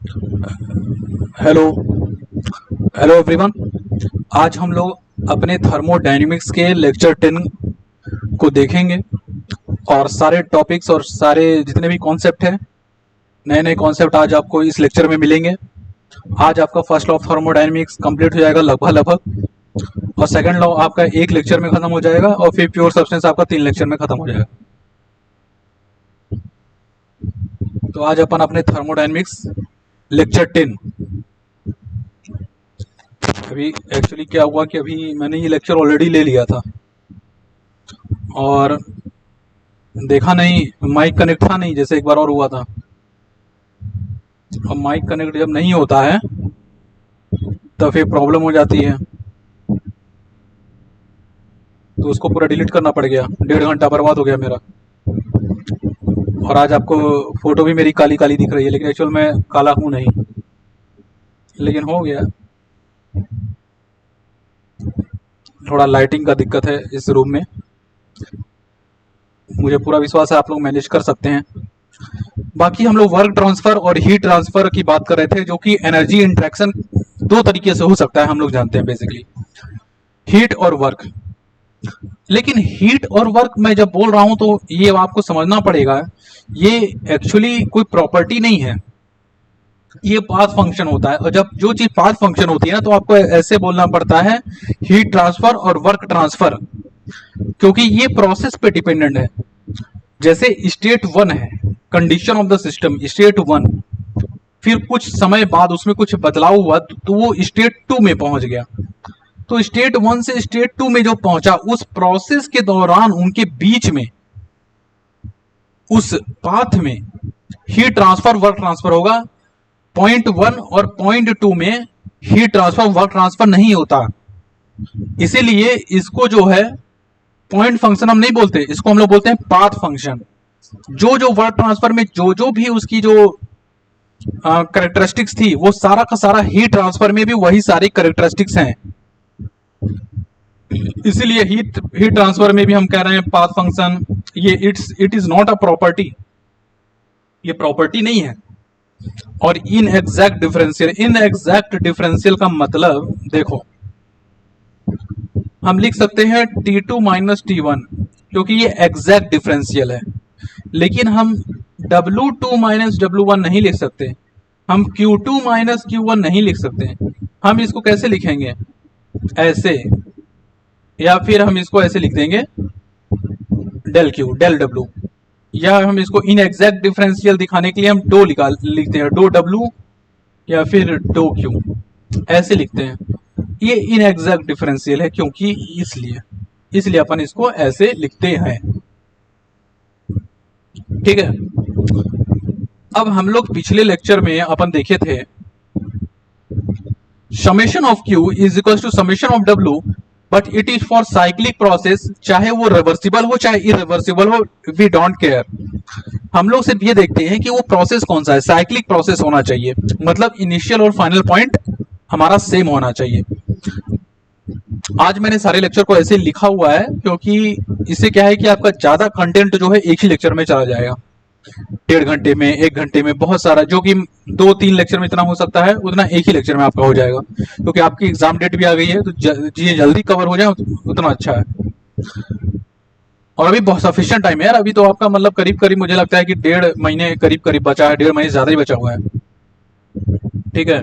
Hello hello everyone. आज हम लोग अपने थर्मोडायनेमिक्स के लेक्चर 10 को देखेंगे और सारे टॉपिक्स और सारे जितने भी कॉन्सेप्ट हैं, नए नए कॉन्सेप्ट आज आपको इस लेक्चर में मिलेंगे। आज आपका first law of thermodynamics complete हो जाएगा लगभग लगभग, और सेकंड लॉ आपका एक लेक्चर में खत्म हो जाएगा, और फिर प्योर सब्सटेंस आपका 3 लेक्चर में खत्म हो जाएगा। तो आज अपन अपने थर्मोडायनेमिक्स लेक्चर 10। अभी एक्चुअली क्या हुआ कि अभी मैंने ये लेक्चर ऑलरेडी ले लिया था और देखा नहीं, माइक कनेक्ट था नहीं, जैसे एक बार और हुआ था। अब माइक कनेक्ट जब नहीं होता है तो फिर प्रॉब्लम हो जाती है, तो उसको पूरा डिलीट करना पड़ गया। 1.5 घंटा बर्बाद हो गया मेरा। और आज आपको फोटो भी मेरी काली काली दिख रही है, लेकिन एक्चुअल में काला हूं नहीं, लेकिन हो गया। थोड़ा लाइटिंग का दिक्कत है इस रूम में। मुझे पूरा विश्वास है आप लोग मैनेज कर सकते हैं। बाकी हम लोग वर्क ट्रांसफर और हीट ट्रांसफर की बात कर रहे थे, जो कि एनर्जी इंट्रैक्शन 2 तरीके से हो सकता है, हम लोग जानते हैं बेसिकली, हीट और वर्क। लेकिन हीट और वर्क मैं जब बोल रहा हूं तो ये आपको समझना पड़ेगा, ये एक्चुअली कोई प्रॉपर्टी नहीं है, ये पाथ फंक्शन होता है। और जब जो चीज पाथ फंक्शन होती है ना, तो आपको ऐसे बोलना पड़ता है हीट ट्रांसफर और वर्क ट्रांसफर, क्योंकि ये प्रोसेस पे डिपेंडेंट है। जैसे स्टेट 1 है, condition of the system state 1, फिर कुछ समय बाद उसमें कुछ बदलाव हुआ तो वो स्टेट 2 में पहुंच गया। तो स्टेट 1 से स्टेट 2 में जो पहुंचा, उस प्रोसेस के दौरान उनके बीच में उस पाथ में हीट ट्रांसफर वर्क ट्रांसफर होगा। पॉइंट 1 और पॉइंट 2 में हीट ट्रांसफर वर्क ट्रांसफर नहीं होता, इसीलिए इसको जो है पॉइंट फंक्शन हम नहीं बोलते, इसको हम लोग बोलते हैं पाथ फंक्शन। जो जो वर्क ट्रांसफर में जो जो भी उसकी जो करेक्टरिस्टिक्स थी, वो सारा का सारा हीट ट्रांसफर में भी वही सारी करेक्टरिस्टिक्स हैं। इसीलिए हीट हीट ट्रांसफर में भी हम कह रहे हैं पाथ फंक्शन। ये it is not a property, ये प्रॉपर्टी नहीं है। और इन एग्जैक्ट डिफरेंशियल का मतलब देखो, हम लिख सकते हैं T2 माइनस T1, क्योंकि ये एग्जैक्ट डिफरेंशियल है। लेकिन हम W2 माइनस W1 नहीं लिख सकते, हम Q2 माइनस Q1 नहीं लिख सकते। हम इसको कैसे लिखेंगे, ऐसे, या फिर हम इसको ऐसे लिख देंगे डेल Q डेल W, या हम इसको इन एग्जैक्ट डिफरेंशियल दिखाने के लिए हम डो लिखते हैं, डो W या फिर डो Q, ऐसे लिखते हैं। ये इन एग्जैक्ट डिफरेंशियल है, क्योंकि इसलिए अपन इसको ऐसे लिखते हैं। ठीक है। अब हम लोग पिछले लेक्चर में अपन देखे थे summation of Q is equal to summation of W, but it is for cyclic process, चाहे वो रिवर्सिबल हो चाहे इरिवर्सिबल हो, वी डोंट केयर। हम लोग सिर्फ ये देखते हैं कि वो प्रोसेस कौन सा है, साइक्लिक प्रोसेस होना चाहिए, मतलब इनिशियल और फाइनल पॉइंट हमारा सेम होना चाहिए। आज मैंने सारे लेक्चर को ऐसे लिखा हुआ है, क्योंकि इससे क्या है कि आपका ज्यादा कंटेंट जो है एक ही लेक्चर में चला जाएगा। 1.5 घंटे में, 1 घंटे में बहुत सारा, जो कि 2-3 लेक्चर में इतना हो सकता है, उतना एक ही लेक्चर में आपका हो जाएगा, क्योंकि आपकी एग्जाम डेट भी आ गई है, तो चीजें जल्दी कवर हो जाए उतना अच्छा है। और अभी बहुत सफिशिएंट टाइम है यार, अभी तो आपका मतलब करीब करीब मुझे लगता है कि 1.5 महीने करीब करीब बचा है, 1.5 महीने ज्यादा ही बचा हुआ है। ठीक है,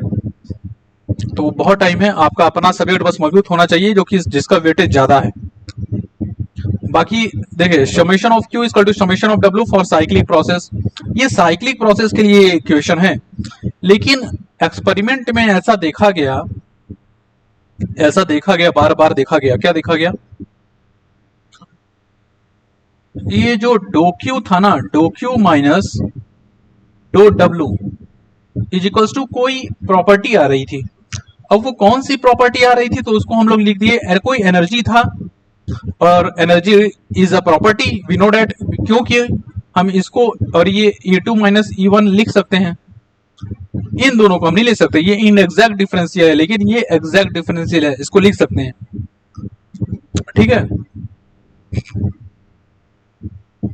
तो बहुत टाइम है, आपका अपना सब्जेक्ट बस मजबूत होना चाहिए, जो कि जिसका वेटेज ज्यादा है। बाकी देखिए, summation of Q equal to summation of W for cyclic process, ये साइक्लिक प्रोसेस के लिए इक्वेशन है। लेकिन एक्सपेरिमेंट में ऐसा देखा गया, बार बार देखा गया, क्या देखा गया, ये जो डो Q था ना, do Q minus do W is equals to कोई प्रॉपर्टी आ रही थी। अब वो कौन सी प्रॉपर्टी आ रही थी, तो उसको हम लोग लिख दिए, कोई एनर्जी था, और energy is a property, we know that, क्योंकि हम इसको और ये E2 माइनस E1 लिख सकते हैं। इन दोनों को हम नहीं लिख सकते, ये इन एग्जैक्ट डिफरेंशियल है, लेकिन ये एग्जैक्ट डिफरेंशियल है, इसको लिख सकते हैं। ठीक है,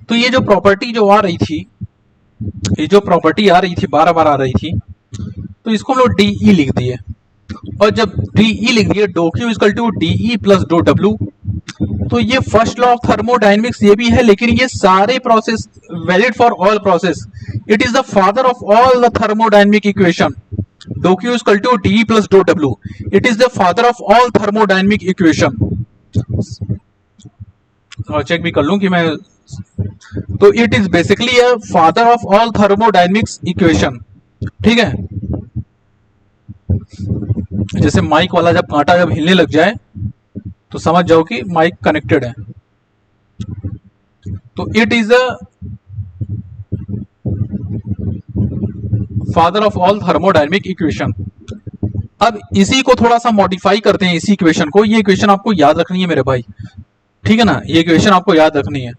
तो ये जो प्रॉपर्टी जो आ रही थी, ये जो प्रॉपर्टी आ रही थी, बार बार आ रही थी, तो इसको हम लोग DE लिख दिए, और जब DE लिख दिए, do Q equal to DE plus do W, तो ये फर्स्ट लॉ ऑफ थर्मोडायनेमिक्स ये भी है, लेकिन ये सारे process valid for all process, it is the father of all the thermodynamic equation. Do Q equal to DE plus do W, it is the father of all thermodynamic equation. और check भी कर लूं कि मैं, तो it is basically a father of all thermodynamics equation, ठीक है। जैसे माइक वाला जब कांटा जब हिलने लग जाए तो समझ जाओ कि माइक कनेक्टेड है। तो it is a father of all thermodynamic equation. अब इसी को थोड़ा सा मॉडिफाई करते हैं, इसी इक्वेशन को। ये इक्वेशन आपको याद रखनी है मेरे भाई, ठीक है ना, ये इक्वेशन आपको याद रखनी है।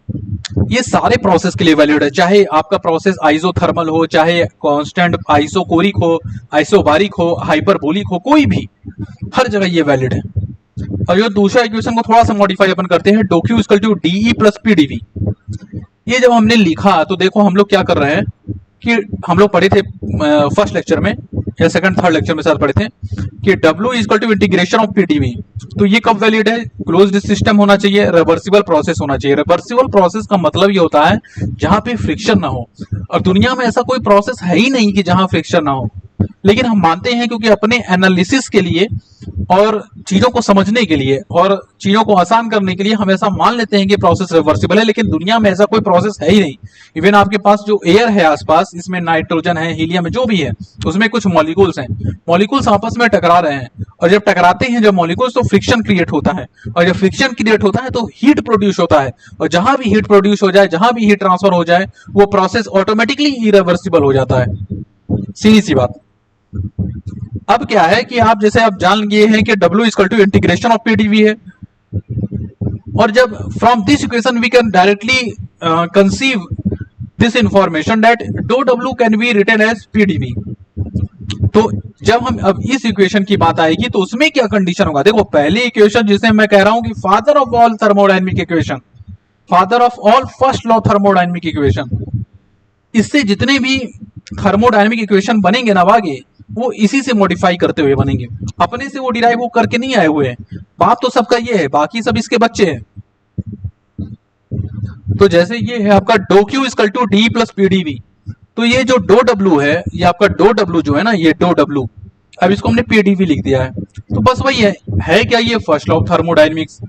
ये सारे प्रोसेस के लिए वैलिड है, चाहे आपका प्रोसेस आइसोथर्मल हो, चाहे कांस्टेंट आइसोकोरिक हो, आइसोबारिक हो, हाइपरबोलिक हो, कोई भी, हर जगह ये वैलिड है। और ये दूसरा इक्वेशन को थोड़ा सा मॉडिफाई अपन करते हैं, do Q equal to DE plus PdV। ये जब हमने लिखा तो देखो हम लोग क्या कर रहे हैं कि हम लोग पढ़े थे फर्स्ट लेक्चर में या सेकंड थर्ड लेक्चर में साथ पढ़े थे कि W equal to integration of PdV। तो ये कब वैलिड है? क्लोज्ड सिस्टम होना चाहिए, रिवर्सिबल प्रोसेस होना चाहिए। रिवर्सिबल प्रोसेस का मतलब ये होता है जहां पे फ्रिक्शन ना हो, और दुनिया में ऐसा कोई प्रोसेस है ही नहीं कि जहां फ्रिक्शन ना हो, लेकिन हम मानते हैं क्योंकि अपने एनालिसिस के लिए और चीजों को समझने के लिए और चीजों को आसान करने के लिए हम ऐसा मान लेते हैं कि प्रोसेस रिवर्सिबल है, लेकिन दुनिया में ऐसा कोई प्रोसेस है ही नहीं। इवन आपके पास जो एयर है आसपास, इसमें नाइट्रोजन है, हीलियम है, जो भी है, उसमें कुछ मॉलिक्यूल्स हैं, मॉलिक्यूल्स आपस में टकरा रहे हैं, और जब टकराते हैं जब मॉलिक्यूल्स, तो फ्रिक्शन क्रिएट होता है, और जब फ्रिक्शन क्रिएट होता है तो हीट प्रोड्यूस होता है, और जहां भी हीट प्रोड्यूस हो जाए, जहां भी हीट ट्रांसफर हो जाए, वो प्रोसेस ऑटोमेटिकली इरिवर्सिबल हो जाता है। सीधी सी बात। अब क्या है कि आप जैसे आप जान गए हैं कि W equal to integration of PdV है, और जब from this equation we can directly conceive this information that do W can be written as PdV। तो जब हम अब इस इक्वेशन की बात आएगी तो उसमें क्या कंडीशन होगा? देखो, पहली इक्वेशन जिसे मैं कह रहा हूं कि father of all thermodynamic equation, father of all first law thermodynamic equation, इससे जितने भी थर्मोडायनेमिक इक्वेशन बनेंगे ना आगे, वो इसी से मॉडिफाई करते हुए बनेंगे, अपने से वो डिराइव करके नहीं आए हुए हैं। बात तो सबका ये है, बाकी सब इसके बच्चे हैं। तो जैसे ये है आपका do Q equal to DE plus PdV, तो ये जो डो W है, ये आपका डो W जो है ना, ये डो W, अब इसको हमने PdV लिख दिया है, तो बस वही है क्या, ये फर्स्ट लॉ ऑफ थर्मोडायनेमिक्स।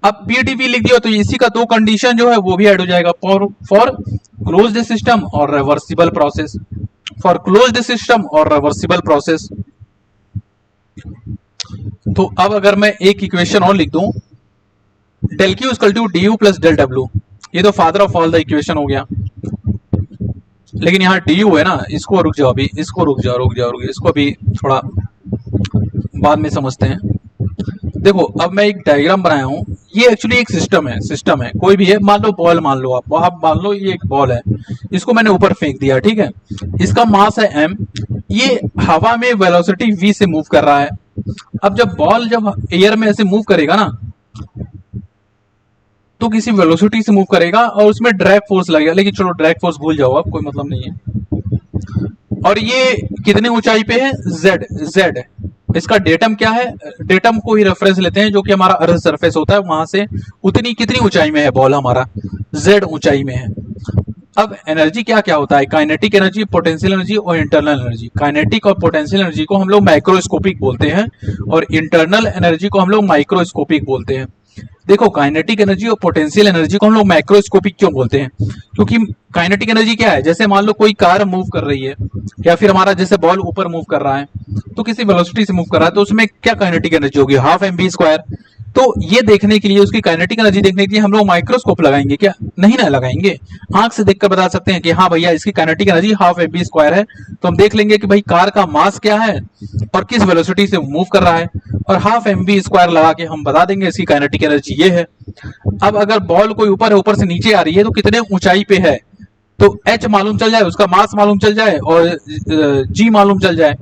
अब PdV लिख दिया तो इसी का दो कंडीशन जो है वो भी ऐड हो जाएगा, फॉर क्लोज्ड सिस्टम और reversible process, for closed system और रिवर्सिबल प्रोसेस। तो अब अगर मैं एक इक्वेशन और लिख दूं, del Q equal to DU plus del W, ये तो father of all the equation हो गया, लेकिन यहाँ DU है ना, इसको रुक जाओ अभी, इसको रुक जाओ, इसको अभी थोड़ा बाद में समझते हैं। देखो, अब मैं एक डायग्राम बनाया हूं, ये एक्चुअली एक सिस्टम है, कोई भी है, मान लो बॉल, मान लो आप मान लो ये एक बॉल है, इसको मैंने ऊपर फेंक दिया, ठीक है, इसका मास है m, ये हवा में वेलोसिटी v से मूव कर रहा है। अब जब बॉल जब एयर में ऐसे मूव करेगा ना, तो किसी वेलोसिटी से मूव करेगा और उसमें ड्रैग फोर्स लगेगा, लेकिन चलो ड्रैग फोर्स भूल जाओ, अब कोई मतलब नहीं है। और ये कितने ऊंचाई पे है? z। इसका डेटम क्या है? डेटम को ही रेफरेंस लेते हैं, जो कि हमारा अर्थ सरफेस होता है, वहां से उतनी कितनी ऊंचाई में है बॉल हमारा? z ऊंचाई में है। अब एनर्जी क्या क्या होता है? काइनेटिक एनर्जी, पोटेंशियल एनर्जी और इंटरनल एनर्जी। काइनेटिक और पोटेंशियल एनर्जी को हम लोग माइक्रोस्कोपिक बोलते हैं, और इंटरनल एनर्जी को हम लोग माइक्रोस्कोपिक बोलते हैं। देखो, काइनेटिक एनर्जी और पोटेंशियल एनर्जी को हम लोग माइक्रोस्कोपिक क्यों बोलते हैं? क्योंकि काइनेटिक एनर्जी क्या है? जैसे मान लो कोई कार मूव कर रही है, या फिर हमारा जैसे बॉल ऊपर मूव कर रहा है, तो किसी वेलोसिटी से मूव कर रहा है, तो उसमें क्या काइनेटिक एनर्जी होगी? Half mv²। तो ये देखने के लिए, उसकी काइनेटिक एनर्जी देखने के लिए हम लोग माइक्रोस्कोप लगाएंगे क्या? नहीं ना लगाएंगे, आंख से देखकर बता सकते हैं कि हाँ भैया, इसकी काइनेटिक एनर्जी हाफ mv² है, तो हम देख लेंगे कि भाई कार का मास क्या है और किस वेलोसिटी से मूव कर रहा है, और हाफ mv² लगा के हम बता देंगे इसकी काइनेटिक एनर्जी ये है। अब अगर बॉल कोई ऊपर है, ऊपर से नीचे आ रही है, तो कितने ऊंचाई पे है, तो h मालूम चल जाए, उसका मास मालूम चल जाए, और g मालूम चल जाए,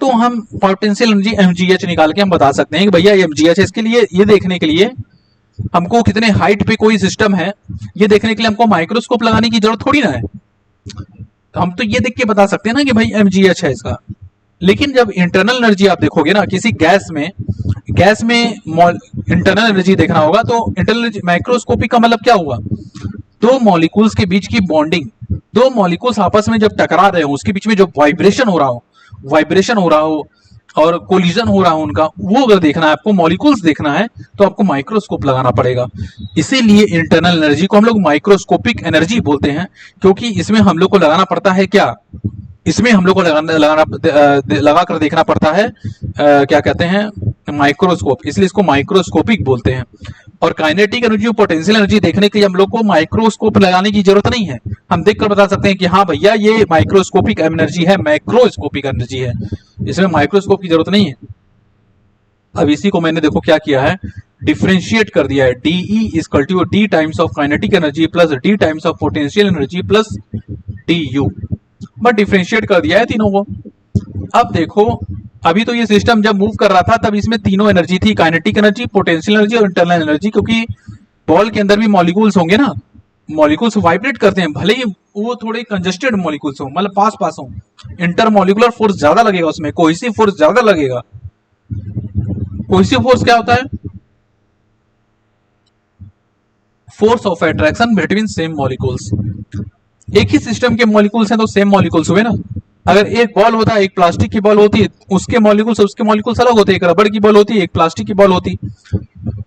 तो हम पोटेंशियल एनर्जी mgh निकाल के हम बता सकते हैं कि भैया mgh है। इसके लिए, ये देखने के लिए हमको कितने हाइट पे कोई सिस्टम है, ये देखने के लिए हमको माइक्रोस्कोप लगाने की जरूरत थोड़ी ना है, हम तो ये देख के बता सकते हैं ना कि भाई mgh है इसका। लेकिन जब इंटरनल एनर्जी आप देखोगे ना किसी गैस में इंटरनल एनर्जी देखना होगा, तो इंटरनल एनर्जी माइक्रोस्कोपिक का मतलब क्या हुआ, दो मॉलिक्यूल्स के बीच की बॉन्डिंग, दो मॉलिक्यूल्स आपस में जब टकरा रहे हो उसके बीच में जो वाइब्रेशन हो रहा हो और कोलिजन हो रहा हो उनका, वो अगर देखना है आपको, मॉलिक्यूल्स देखना है, तो आपको माइक्रोस्कोप लगाना पड़ेगा। इसीलिए इंटरनल एनर्जी को हम लोग माइक्रोस्कोपिक एनर्जी बोलते हैं, क्योंकि इसमें हम लोग को लगाना पड़ता है क्या, इसमें हम लोग को लगा कर देखना पड़ता है क्या कहते हैं, माइक्रोस्कोप, इसलिए इसको माइक्रोस्कोपिक बोलते हैं। और काइनेटिक एनर्जी और पोटेंशियल एनर्जी देखने के लिए हम लोग को माइक्रोस्कोप लगाने की जरूरत नहीं है, हम देखकर बता सकते हैं कि हाँ भैया ये माइक्रोस्कोपिक एनर्जी है, मैक्रोस्कोपिक एनर्जी है, इसमें माइक्रोस्कोप की जरूरत नहीं है। अब इसी को मैंने देखो क्या किया है, डिफ्रेंशिएट कर दिया है, DE equal to D times of kinetic energy plus D times of potential energy plus DU, but differentiate कर दिया है तीनों को। अब देखो, अभी तो ये सिस्टम जब मूव कर रहा था तब इसमें तीनों एनर्जी थी, काइनेटिक एनर्जी, पोटेंशियल एनर्जी और इंटरनल एनर्जी, क्योंकि बॉल के अंदर भी मॉलिक्यूल्स होंगे ना, मॉलिक्यूल्स वाइब्रेट करते हैं, भले ही वो थोड़े कंजस्टेड मॉलिक्यूल्स हो, मतलब पास पास हो, इंटरमॉलिक्यूलर फोर्स ज्यादा लगेगा उसमें, कोहेसिव फोर्स ज्यादा लगेगा। कोहेसिव फोर्स क्या होता है, force of attraction between same molecules. एक ही सिस्टम के मॉलिक्यूल्स हैं तो सेम मॉलिक्यूल्स हुए ना। अगर एक बॉल होता है, एक प्लास्टिक की बॉल होती, उसके मॉलिक्यूल्स अलग होते, एक रबड़ की बॉल होती, एक प्लास्टिक की बॉल होती,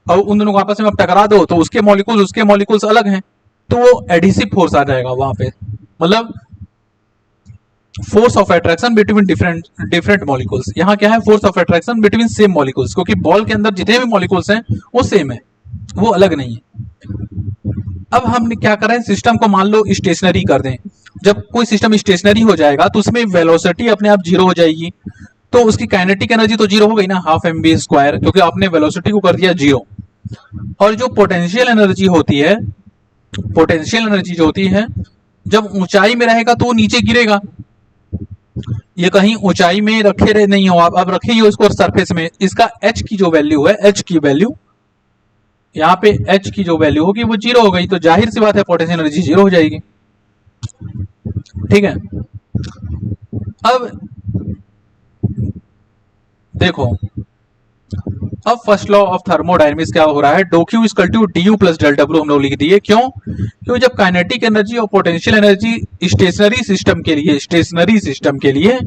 और उन दोनों को आपस में आप टकरा दो तो उसके मॉलिक्यूल्स अलग हैं, तो वो एडिसिव फोर्स आ जाएगा वहां पे, मतलब force of attraction between different molecules. यहाँ क्या है, force of attraction between same molecules, क्योंकि बॉल के अंदर जितने भी मॉलिक्यूल्स हैं वो सेम है, वो अलग नहीं है। अब हमने क्या करें, सिस्टम को मान लो स्टेशनरी कर दें। जब कोई सिस्टम स्टेशनरी हो जाएगा तो उसमें वेलोसिटी अपने आप जीरो हो जाएगी, तो उसकी काइनेटिक एनर्जी तो जीरो हो गई ना, हाफ mv², क्योंकि आपने वेलोसिटी को कर दिया जीरो। और जो पोटेंशियल एनर्जी जो होती है जब ऊंचाई में रहेगा तो वो नीचे गिरेगा, ये कहीं ऊंचाई में रखे नहीं हो आप, अब रखे ही हो इसको सरफेस में, इसका h की जो वैल्यू है, h की वैल्यू यहाँ पे h की जो वैल्यू होगी वो जीरो हो गई, तो जाहिर सी बात है पोटेंशियल एनर्जी जीरो हो जाएगी। ठीक है, अब देखो, अब फर्स्ट लॉ ऑफ थर्मोडायनेमिक्स क्या हो रहा है, dough Q equal to D U plus del W हम लोग लिख दिए, क्यों, क्योंकि जब काइनेटिक एनर्जी और पोटेंशियल एनर्जी स्टेशनरी सिस्टम के लिए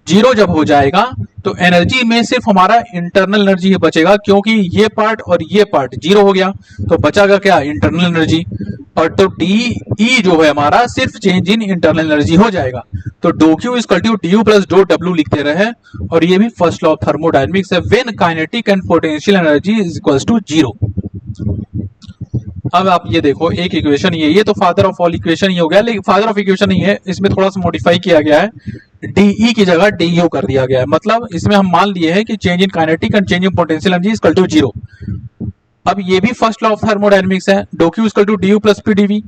जीरो जब हो जाएगा तो एनर्जी में सिर्फ हमारा इंटरनल एनर्जी ही बचेगा, क्योंकि ये पार्ट और ये पार्ट जीरो हो गया, तो बचागा क्या, इंटरनल एनर्जी। और तो डी जो है हमारा सिर्फ चेंज इन इंटरनल एनर्जी हो जाएगा, तो dough Q equal to D U plus dough W लिखते रहे, और ये भी फर्स्ट लॉ ऑफ थर्मोडायनेमिक्स है, when kinetic and potential energy is equals to zero. अब आप ये देखो, एक इक्वेशन ये तो फादर ऑफ ऑल इक्वेशन ही हो गया, लेकिन फादर ऑफ इक्वेशन नहीं है, इसमें थोड़ा सा मॉडिफाई किया गया है, डीई की जगह डीयू कर दिया गया है, मतलब इसमें हम मान लिए हैं कि change in kinetic and change in potential energy equal to zero. अब ये भी फर्स्ट लॉ ऑफ थर्मोडायनेमिक्स है, dough Q equal to DU plus PDV,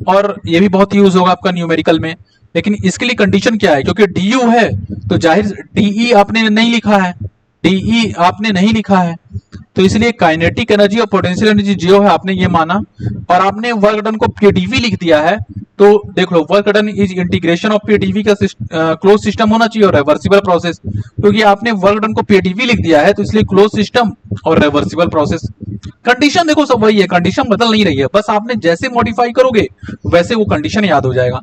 और ये भी बहुत यूज होगा आपका न्यूमेरिकल में, लेकिन इसके लिए कंडीशन क्या है, क्योंकि डीयू है तो जाहिर डीई आपने नहीं लिखा है, तो इसलिए काइनेटिक एनर्जी और पोटेंशियल एनर्जी जीरो है, आपने ये माना, और आपने वर्क डन को पीडीवी लिख दिया है, तो देख लो, work done is integration of PdV का क्लोज सिस्टम होना चाहिए और रिवर्सिबल प्रोसेस, क्योंकि आपने वर्क डन को पीडीवी लिख दिया है तो इसलिए क्लोज सिस्टम और रिवर्सिबल प्रोसेस। कंडीशन देखो सब वही है, कंडीशन बदल नहीं रही है, बस आपने जैसे मॉडिफाई करोगे वैसे वो कंडीशन याद हो जाएगा।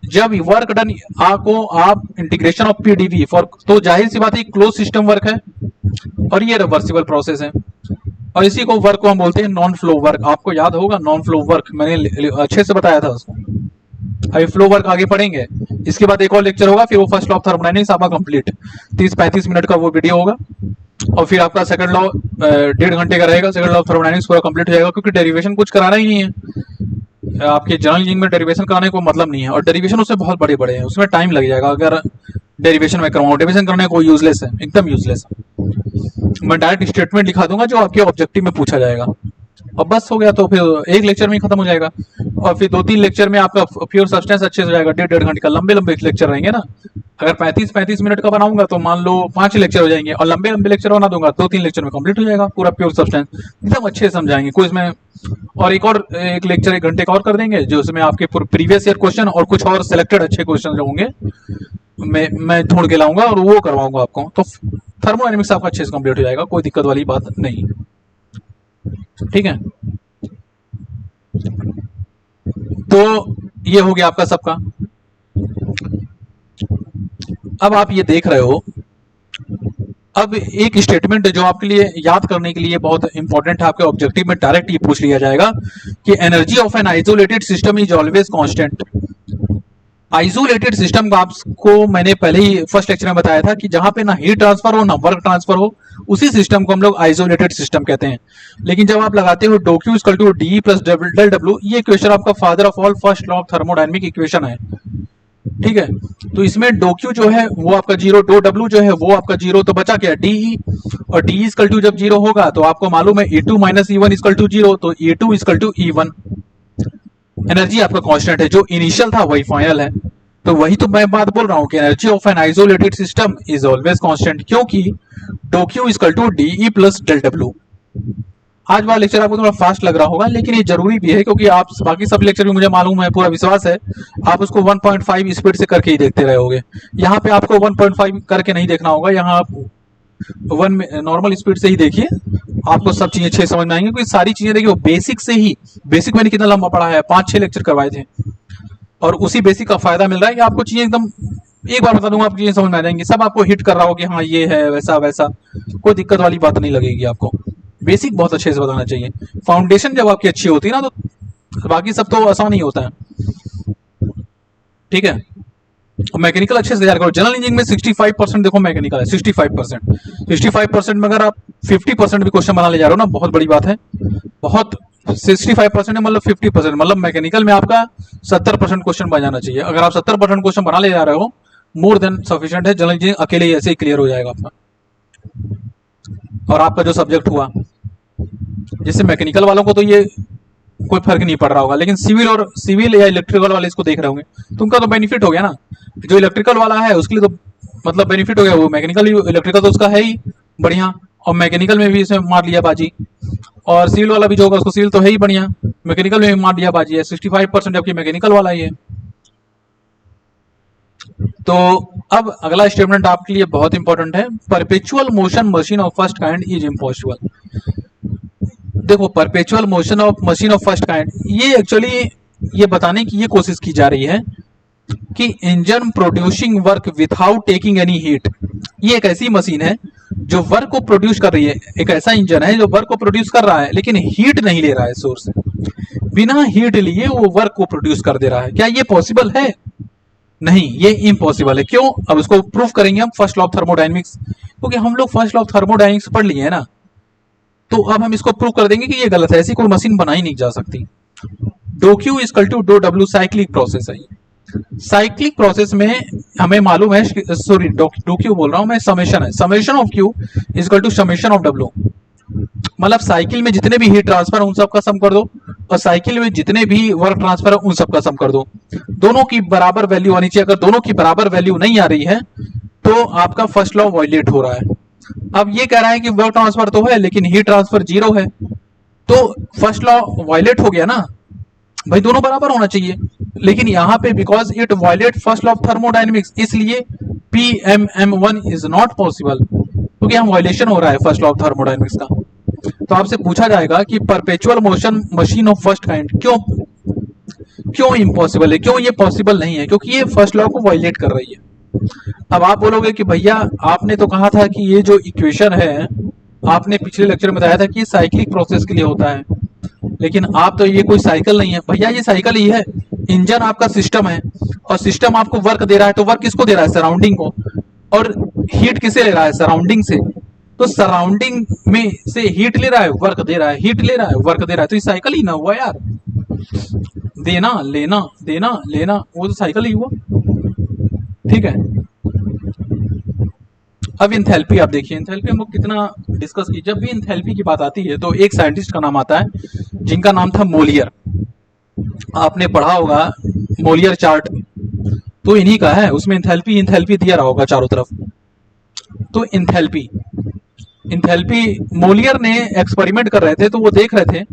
जब वर्क डन को आप इंटीग्रेशन ऑफ पीडीवी फॉर, तो जाहिर सी बात है क्लोज सिस्टम वर्क है और ये रिवर्सिबल प्रोसेस है, और इसी को वर्क को हम बोलते हैं नॉन फ्लो वर्क। आपको याद होगा नॉन फ्लो वर्क, मैंने अच्छे से बताया था उसको। अभी फ्लो वर्क आगे पढ़ेंगे, इसके बाद एक और लेक्चर होगा, फिर वो फर्स्ट लॉ ऑफ थर्मोडायनेमिक्स आपका कंप्लीट 30-35 मिनट का वो वीडियो होगा, और फिर आपका सेकंड लॉ 1.5 घंटे का रहेगा, सेकंड लॉ ऑफ थर्मोडायनेमिक्स पूरा कंप्लीट हो जाएगा, क्योंकि डेरिवेशन कुछ कराना ही नहीं है आपके जनरल इंजीनियरिंग में, डेरिवेशन कराने को मतलब नहीं है, और डेरिवेशन उससे बहुत बड़े बड़े हैं, उसमें टाइम लग जाएगा अगर डेरिवेशन में करवाऊं, डेरिवेशन करने को यूजलेस है, एकदम यूजलेस है। मैं डायरेक्ट स्टेटमेंट लिखा दूंगा जो आपके ऑब्जेक्टिव में पूछा जाएगा, और बस हो गया, तो फिर एक लेक्चर में ही खत्म हो जाएगा, और फिर 2-3 लेक्चर में आपका प्योर सब्सटेंस अच्छे से हो जाएगा। 1.5 घंटे का लंबे लेक्चर रहेंगे ना, अगर 35-35 मिनट का बनाऊंगा तो मान लो 5 लेक्चर हो जाएंगे, और लंबे लेक्चर बना दूंगा 2-3 लेक्चर में कंप्लीट हो जाएगा पूरा प्योर सब्सटेंस, एकदम अच्छे से समझाएंगे कोई इसमें। और एक लेक्चर 1 घंटे का और कर देंगे, जो उसमें आपके प्रीवियस ईयर क्वेश्चन और कुछ और सिलेक्टेड अच्छे क्वेश्चन होंगे, मैं ढूंढ के लाऊंगा और वो करवाऊंगा आपको, तो थर्मोडायनेमिक्स आपका अच्छे से कंप्लीट हो जाएगा, कोई दिक्कत वाली बात नहीं। ठीक है, तो ये हो गया आपका सबका। अब आप ये देख रहे हो, अब एक स्टेटमेंट जो आपके लिए याद करने के लिए बहुत इंपॉर्टेंट है, आपके ऑब्जेक्टिव में डायरेक्ट ये पूछ लिया जाएगा कि energy of an isolated system is always constant. Isolated system का आपको मैंने पहले ही फर्स्ट लेक्चर में बताया था कि जहां पे ना हीट ट्रांसफर हो ना वर्क ट्रांसफर हो, उसी सिस्टम को हम लोग आइसोलेटेड सिस्टम कहते हैं। लेकिन जब आप लगाते हो do Q equal to D plus del W, ये इक्वेशन आपका father of all first law of thermodynamic equation है। ठीक है, तो इसमें डो क्यू जो है वो आपका जीरो, डो डब्ल्यू जो है वो आपका जीरो, तो बचा क्या डीई, और डी इक्वल टू जब जीरो होगा तो आपको मालूम है E2 minus E1 equal to zero, तो E2 equal to E1। Energy आपका कांस्टेंट है, जो इनिशियल था वही फाइनल है। तो वही तो मैं बात बोल रहा हूं कि energy of an isolated system is always constant, क्योंकि d Q equal to dE plus del W. आज वाला लेक्चर आपको थोड़ा फास्ट लग रहा होगा, लेकिन ये जरूरी भी है, क्योंकि आप बाकी सब लेक्चर भी मुझे मालूम है, पूरा विश्वास है आप उसको 1.5 स्पीड से करके ही देखते रहोगे। यहाँ पे आपको 1.5 करके नहीं देखना होगा, यहाँ आप 1 नॉर्मल स्पीड से ही देखिए, आपको सब चीजें अच्छे समझ में आएंगी, क्योंकि सारी चीजें देखिए बेसिक से ही, बेसिक मैंने कितना लंबा पढ़ा है, 5-6 लेक्चर करवाए थे, और उसी बेसिक का फायदा मिल रहा है कि आपको चीजें एकदम एक बार बता दूंगा, आपको चीजें समझ में आ जाएंगी, सब आपको हिट कर रहा हो कि हाँ ये है वैसा वैसा, कोई दिक्कत वाली बात नहीं लगेगी आपको। बेसिक बहुत अच्छे से बताना चाहिए, फाउंडेशन जब आपकी अच्छी होती है ना तो बाकी सब तो आसान ही होता है। ठीक है, मैकेनिकल अच्छे से तैयार करो। जनरल इंजीनियरिंग में 65% देखो मैकेनिकल है, 65% में अगर आप 50% भी क्वेश्चन बना ले जा रहे हो ना, बहुत बड़ी बात है। बहुत 65% मतलब 50%, मतलब मैकेनिकल में आपका 70% क्वेश्चन बन जाना चाहिए। अगर आप 70% क्वेश्चन बना ले जा रहे हो, मोर देन सफिशिएंट है। जनरल इंजीनियरिंग अकेले ही ऐसे ही क्लियर हो जाएगा आपका। और आपका जो सब्जेक्ट हुआ, जिससे मैकेनिकल वालों को तो ये कोई फर्क नहीं पड़ रहा होगा, लेकिन सिविल या इलेक्ट्रिकल वाले इसको देख रहे होंगे, तो उनका तो बेनिफिट हो गया ना। जो इलेक्ट्रिकल वाला है उसके लिए तो मतलब बेनिफिट हो गया, वो मैकेनिकल इलेक्ट्रिकल तो उसका है ही बढ़िया, और मैकेनिकल में भी इसमें मार लिया बाजी, और सिविल वाला भी जो होगा उसको सिविल तो है ही बढ़िया, मैकेनिकल में भी मार लिया बाजी है। 65% जबकि मैकेनिकल वाला ही है। तो अब अगला स्टेटमेंट आपके लिए बहुत इंपॉर्टेंट है, perpetual motion machine of first kind is impossible. देखो, perpetual motion of machine of first kind, ये एक्चुअली ये बताने की ये कोशिश की जा रही है कि engine producing work without taking any heat. ये एक ऐसी मशीन है जो वर्क को प्रोड्यूस कर रही है, एक ऐसा इंजन है जो वर्क को प्रोड्यूस कर रहा है लेकिन हीट नहीं ले रहा है सोर्स से, बिना हीट लिए वो वर्क को प्रोड्यूस कर दे रहा है। क्या ये पॉसिबल है? नहीं, ये इम्पॉसिबल है। क्यों? अब इसको प्रूफ करेंगे हम फर्स्ट लॉ ऑफ थर्मोडायनेमिक्स, क्योंकि हम लोग फर्स्ट लॉ ऑफ थर्मोडायनेमिक्स पढ़ लिए है ना, तो अब हम इसको प्रूव कर देंगे कि ये गलत है, ऐसी कोई मशीन बनाई नहीं जा सकती। Do Q equal to dough W cyclic process है। साइक्लिक प्रोसेस में हमें मालूम है, सॉरी डो क्यू बोल रहा हूं मैं, समेशन है, summation of Q equal to summation of W. मतलब साइकिल में जितने भी हीट ट्रांसफर उन सब का सम कर दो, और साइकिल में जितने भी वर्क ट्रांसफर है उन सब का सम कर दो। दोनों की बराबर वैल्यू आनी चाहिए। अगर दोनों की बराबर वैल्यू नहीं आ रही है तो आपका फर्स्ट लॉ वायलेट हो रहा है। अब ये कह रहा है कि वर्क ट्रांसफर तो है लेकिन हीट ट्रांसफर जीरो है, तो फर्स्ट लॉ वायलेट हो गया ना भाई, दोनों बराबर होना चाहिए। लेकिन यहाँ पे because it violate first law of thermodynamics, इसलिए PMM1 इज नॉट पॉसिबल, क्योंकि यहाँ वायलेशन हो रहा है फर्स्ट लॉ ऑफ थर्मोडायनेमिक्स का। तो आपसे पूछा जाएगा कि perpetual motion machine of first kind क्यों इम्पॉसिबल है, क्यों ये पॉसिबल नहीं है? क्योंकि ये फर्स्ट लॉ को वायलेट कर रही है। अब आप बोलोगे कि भैया आपने तो कहा था कि ये जो इक्वेशन है, आपने पिछले लेक्चर में बताया था कि ये साइक्लिक प्रोसेस के लिए होता है, लेकिन आप तो ये कोई साइकिल नहीं है। भैया ये साइकिल ही है, इंजन आपका सिस्टम है, और सिस्टम आपको वर्क दे रहा है, तो वर्क किसको दे रहा है? सराउंडिंग को। और हीट किसे ले रहा है? सराउंडिंग से। तो सराउंडिंग में से हीट ले रहा है, वर्क दे रहा है, हीट ले रहा है, वर्क दे रहा है, तो ये साइकिल ही ना हुआ यार। देना लेना देना लेना, वो तो साइकिल ही हुआ। ठीक है, अब इंथैल्पी आप देखिए, इंथैल्पी हम लोग कितना डिस्कस की। जब भी इंथैल्पी की बात आती है तो एक साइंटिस्ट का नाम आता है जिनका नाम था मोलियर। आपने पढ़ा होगा मोलियर चार्ट, तो इन्हीं का है, उसमें इंथैल्पी दिया रहा होगा चारों तरफ। तो इंथैल्पी मोलियर ने एक्सपेरिमेंट कर रहे थे, तो वो देख रहे थे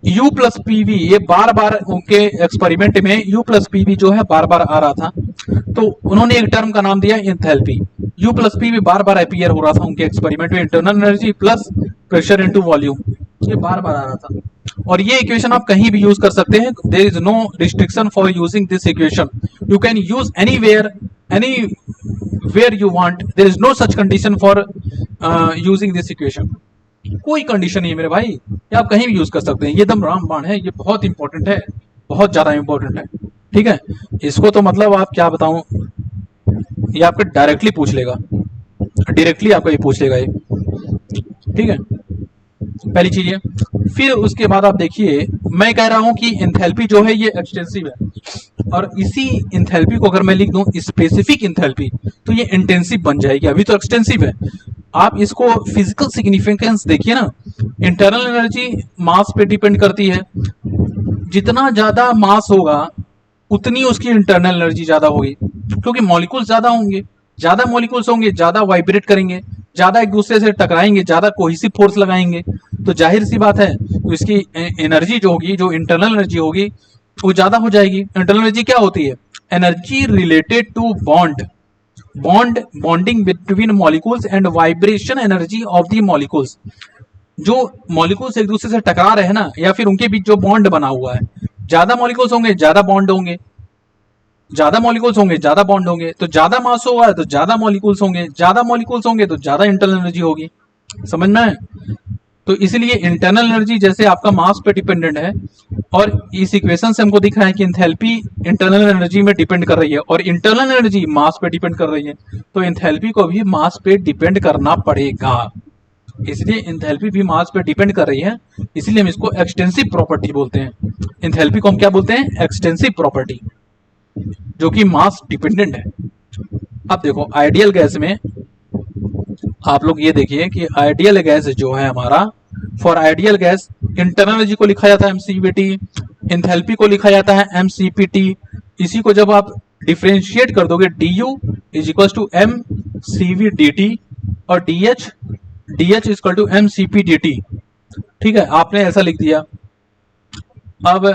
U प्लस पीवी, ये बार बार उनके एक्सपेरिमेंट में U प्लस पीवी जो है बार बार आ रहा था, तो उन्होंने एक टर्म का नाम दिया इंथैल्पी। U प्लस पीवी बार बार अपीयर हो रहा था उनके एक्सपेरिमेंट में, internal energy plus pressure into volume, ये बार बार आ रहा था। और ये इक्वेशन आप कहीं भी यूज कर सकते हैं, there is no restriction for using this equation, you can use anywhere, any where you want, there is no such condition for using this equation. कोई कंडीशन नहीं है मेरे भाई, ये आप कहीं भी यूज कर सकते हैं, ये एकदम रामबाण है, ये बहुत इंपॉर्टेंट है, बहुत ज्यादा इंपॉर्टेंट है। ठीक है, इसको तो मतलब आप क्या बताऊं, ये आपको डायरेक्टली पूछ लेगा, डायरेक्टली आपको ये पूछ लेगा ये। ठीक है, पहली चीज है। फिर उसके बाद आप देखिए, मैं कह रहा हूं कि इंथैल्पी जो है ये एक्सटेंसिव है, और इसी इंथैल्पी को अगर मैं लिख दूं स्पेसिफिक इंथैल्पी, तो ये इंटेंसिव बन जाएगी। अभी तो एक्सटेंसिव है, आप इसको फिजिकल सिग्निफिकेंस देखिए ना, इंटरनल एनर्जी मास पे डिपेंड करती है, जितना ज्यादा मास होगा उतनी उसकी इंटरनल एनर्जी ज्यादा होगी, क्योंकि मॉलिक्यूल्स ज्यादा होंगे, ज्यादा मॉलिक्यूल्स होंगे, ज्यादा वाइब्रेट करेंगे, ज्यादा एक दूसरे से टकराएंगे, ज्यादा कोहेसिव फोर्स लगाएंगे, तो जाहिर सी बात है तो इसकी एनर्जी जो होगी, जो इंटरनल एनर्जी होगी वो ज्यादा हो जाएगी। इंटरनल एनर्जी क्या होती है? Energy related to bonding between molecules and vibration energy of the molecules. जो मॉलिक्यूल्स एक दूसरे से टकरा रहे हैं ना, या फिर उनके बीच जो बॉन्ड बना हुआ है, ज्यादा मॉलिक्यूल्स होंगे ज्यादा बॉन्ड होंगे, ज्यादा मॉलिक्यूल्स होंगे ज्यादा बॉन्ड होंगे, तो ज्यादा मास होगा तो ज्यादा मॉलिक्यूल्स होंगे, ज्यादा मॉलिक्यूल्स होंगे तो ज्यादा इंटरनल एनर्जी होगी। समझना है? तो इसलिए इंटरनल एनर्जी जैसे आपका मास पे डिपेंडेंट है, और इस इक्वेशन से हमको दिखा है कि एंथैल्पी इंटरनल एनर्जी में डिपेंड कर रही है, और इंटरनल एनर्जी मास पे डिपेंड कर रही है, तो एंथैल्पी को भी मास पे डिपेंड करना पड़ेगा। इसलिए एंथैल्पी भी मास पे डिपेंड कर रही है, इसलिए हम इसको एक्सटेंसिव प्रॉपर्टी बोलते हैं। एंथैल्पी को हम क्या बोलते हैं? एक्सटेंसिव प्रॉपर्टी, जो कि मास डिपेंडेंट है। अब देखो आइडियल गैस में आप लोग ये देखिए कि आइडियल गैस जो है हमारा, for ideal gas internal energy को लिखा जाता है एमसीवीटी, एंथैल्पी को लिखा जाता है एमसीपीटी। इसी को जब आप डिफरेंशिएट कर दोगे, du is equal to M CV D T, और D H is equal to M C P D T. ठीक है, आपने ऐसा लिख दिया। अब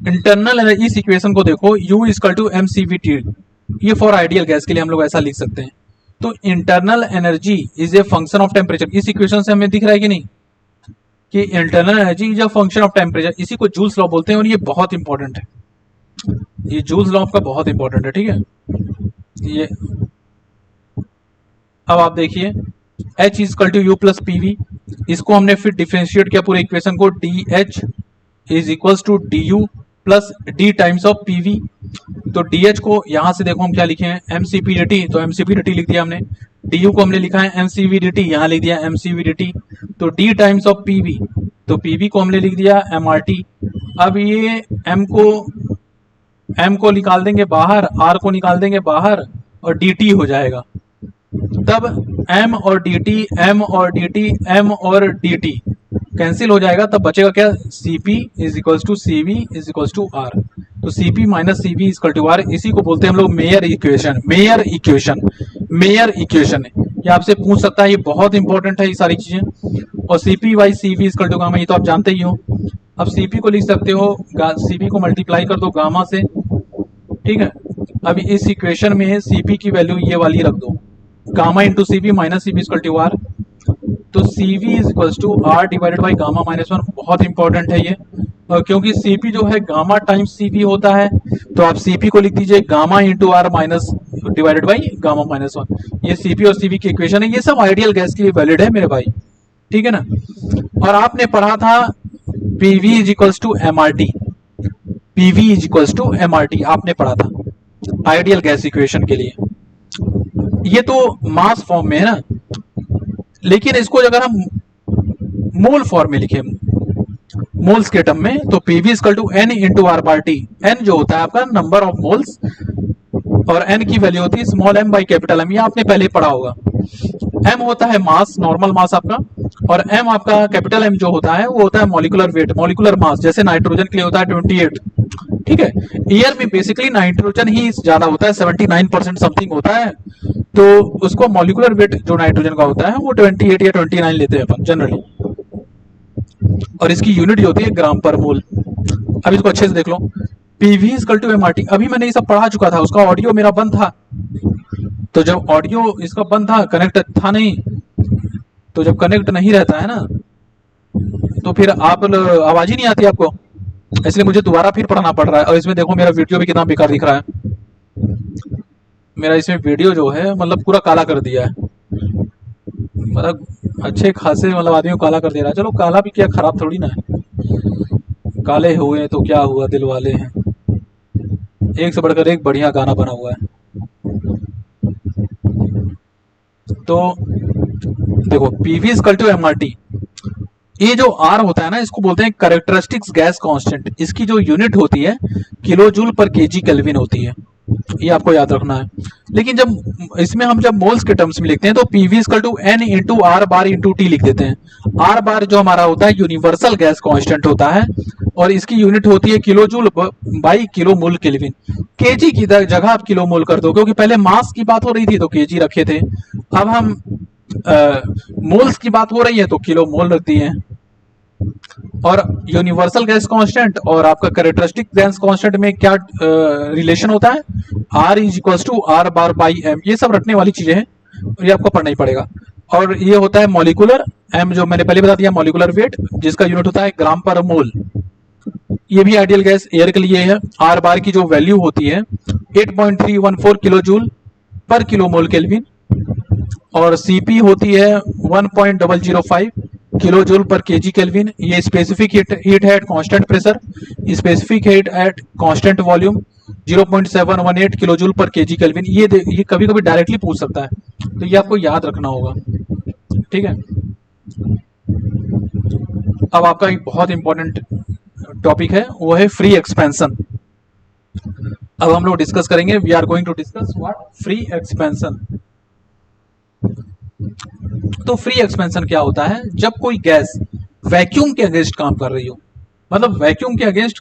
इंटरनल एनर्जी, इस इक्वेशन को देखो, u is equal to M C V T, ये फॉर आइडियल गैस के लिए हम लोग ऐसा लिख सकते हैं। तो internal energy is a function of temperature, इस इक्वेशन से हमें दिख रहा है कि नहीं कि internal energy is a function of temperature. इसी को जूल्स लॉ बोलते हैं, और ये बहुत इंपॉर्टेंट है, ये जूल्स लॉ का बहुत इंपॉर्टेंट है। ठीक है, ये अब आप देखिए H is equal to U plus PV, इसको हमने फिर डिफरेंशिएट किया पूरे इक्वेशन को, D H is equal to D U plus D times of PV. तो डी एच को यहां से देखो हम क्या लिखे हैं, M C P D T, तो M C P D T लिख दिया हमने। डी यू को हमने लिखा है M C V D T, यहां लिख दिया M C V D T. तो डी टाइम्स ऑफ पीवी, तो पीवी को हमने लिख दिया एम आर टी। अब ये एम को निकाल देंगे बाहर, आर को निकाल देंगे बाहर, और डी टी हो जाएगा। तब m और dt, m और dt, m और dt कैंसिल हो जाएगा, तब बचेगा क्या? Cp is equal to Cv is equal to R। तो Cp minus Cv is equal to R, इसी को बोलते हैं हम लोग मेयर इक्वेशन। मेयर इक्वेशन ये आपसे पूछ सकता है, ये बहुत इंपॉर्टेंट है ये सारी चीजें। और Cp by Cv is equal to gamma, ये तो आप जानते ही हो। अब Cp को लिख सकते हो, Cp को मल्टीप्लाई कर दो गामा से। ठीक है, अब इस इक्वेशन में Cp की वैल्यू ये वाली रख दो, gamma into C B minus C B equal to R. तो C V is equal to R divided by gamma minus one. बहुत इंपॉर्टेंट है ये, क्योंकि सी पी जो है गामा टाइम्स सी बी होता है, तो आप सी पी को लिख दीजिए gamma into R minus divided by gamma minus one. ये सी पी और सी बी की इक्वेशन है, ये सब आइडियल गैस के लिए वैलिड है मेरे भाई। ठीक है ना? और आपने पढ़ा था PV is equal to M R T, PV is equal to M R T आपने पढ़ा था आइडियल गैस इक्वेशन के लिए। ये तो मास फॉर्म में है ना, लेकिन इसको अगर हम मोल फॉर्म में लिखे, मोल्स के टर्म में, तो PV equal to N into R bar T. N जो होता है आपका नंबर ऑफ मोल्स, और एन की वैल्यू होती है small M by capital M, ये आपने पहले पढ़ा होगा। एम होता है मास, नॉर्मल मास आपका, और एम आपका कैपिटल एम जो होता है वो होता है मॉलिकुलर वेट, मॉलिकुलर मास। जैसे नाइट्रोजन के लिए होता है 28। ठीक है, एयर में बेसिकली नाइट्रोजन ही ज्यादा होता है, 79% समथिंग होता है, तो उसको मॉलिकुलर वेट जो नाइट्रोजन का होता है वो 28 या 29 लेते हैं अपन जनरली। और इसकी यूनिट जो होती है ग्राम पर मोल। अब इसको अच्छे से देख लो, पीवी इक्वल टू एमआरटी। अभी मैंने ये सब पढ़ा चुका था, उसका ऑडियो मेरा बंद था, तो जब ऑडियो इसका बंद था, कनेक्ट था नहीं, तो जब कनेक्ट नहीं रहता है ना, तो फिर आप आवाज ही नहीं आती आपको, इसलिए मुझे दोबारा फिर पढ़ना पड़ रहा है। और इसमें देखो मेरा वीडियो भी कितना बेकार दिख रहा है, मेरा इसमें वीडियो जो है मतलब पूरा काला कर दिया है, मतलब अच्छे खासे मतलब आदमी को काला कर दे रहा है। चलो काला भी क्या, खराब थोड़ी ना है, काले हुए तो क्या हुआ, दिल वाले हैं। एक से बढ़कर एक बढ़िया गाना बना हुआ है। तो देखो पीवी इक्वल टू एमआरटी, ये जो आर होता है ना, इसको बोलते हैं कैरेक्टरिस्टिक्स गैस कांस्टेंट। इसकी जो यूनिट होती है किलो जूल पर केजी केल्विन होती है, ये आपको याद रखना है। लेकिन जब इसमें हम जब मोल्स के टर्म्स में लिखते हैं तो PV equal to N into R bar into T लिख देते हैं। आर बार जो हमारा होता है यूनिवर्सल गैस कांस्टेंट होता है, और इसकी यूनिट होती है kilo joule by kilo mole kelvin. KG की जगह आप किलो मोल कर दो, क्योंकि पहले मास की बात हो रही थी तो केजी रखे थे, अब हम मोल्स की बात हो रही है तो किलो मोल रख दिए हैं। और यूनिवर्सल गैस कांस्टेंट और आपका कैरेक्टरिस्टिक गैस कांस्टेंट में क्या रिलेशन होता है, R is equal to R bar by M. ये सब रखने वाली चीजें हैं, ये आपको पढ़ना ही पड़ेगा। और ये होता है मॉलिक्यूलर, एम जो मैंने पहले बता दिया मॉलिक्यूलर वेट, जिसका यूनिट होता है ग्राम पर मोल। ये भी आइडियल गैस एयर के लिए है। आर बार की जो वैल्यू होती है 8.314 किलो जूल पर किलो मोल केल्विन, और सीपी होती है 1.005 किलो जूल पर केजी केल्विन। ये स्पेसिफिक हीट है at constant pressure, specific heat at constant volume 0.718 kilo joule पर केजी केल्विन। ये कभी कभी डायरेक्टली पूछ सकता है, तो ये आपको याद रखना होगा, ठीक है। अब आपका एक बहुत इंपॉर्टेंट टॉपिक है, वो है फ्री एक्सपेंशन। अब हम लोग डिस्कस करेंगे, we are going to discuss what free expansion. तो फ्री एक्सपेंशन क्या होता है, जब कोई गैस वैक्यूम के अगेंस्ट काम कर रही हो। मतलब वैक्यूम के अगेंस्ट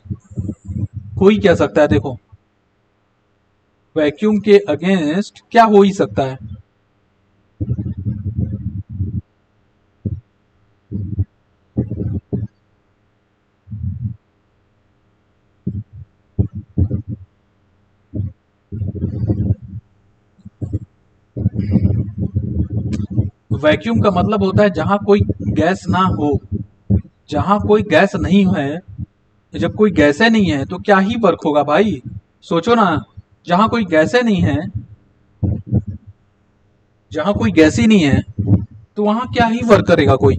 हो ही क्या सकता है, देखो वैक्यूम के अगेंस्ट क्या हो ही सकता है। वैक्यूम का मतलब होता है जहां कोई गैस ना हो, जहां कोई गैस नहीं है। जब कोई गैसें नहीं है तो क्या ही वर्क होगा भाई, सोचो ना। जहां कोई गैसें नहीं है, जहां कोई गैस ही नहीं है, तो वहां क्या ही वर्क करेगा कोई।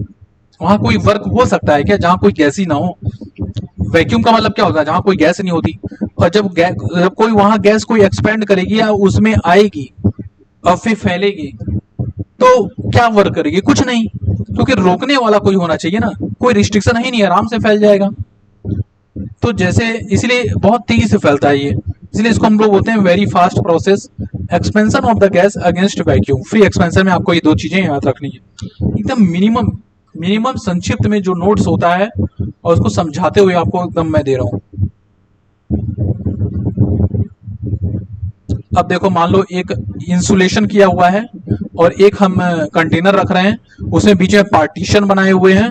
वहां कोई वर्क हो सकता है क्या जहां कोई गैस ही ना हो। वैक्यूम का मतलब क्या होता है, जहां कोई गैस नहीं होती। और जब कोई वहां गैस कोई एक्सपेंड करेगी या उसमें आएगी और फिर फैलेगी, तो क्या वर्क करेगी, कुछ नहीं, क्योंकि रोकने वाला कोई होना चाहिए ना। कोई रिस्ट्रिक्शन ही नहीं, आराम से फैल जाएगा। तो जैसे इसलिए बहुत तेजी से फैलता है ये, इसलिए इसको हम लोग बोलते हैं very fast process expansion of the gas against vacuum. Free expansion में आपको ये दो चीजें याद रखनी है, एकदम मिनिमम संक्षिप्त में जो नोट्स होता है, और उसको समझाते हुए आपको एकदम मैं दे रहा हूं। अब देखो मान लो एक इंसुलेशन किया हुआ है और एक हम कंटेनर रख रहे हैं, उसमें बीच में पार्टीशन बनाए हुए हैं,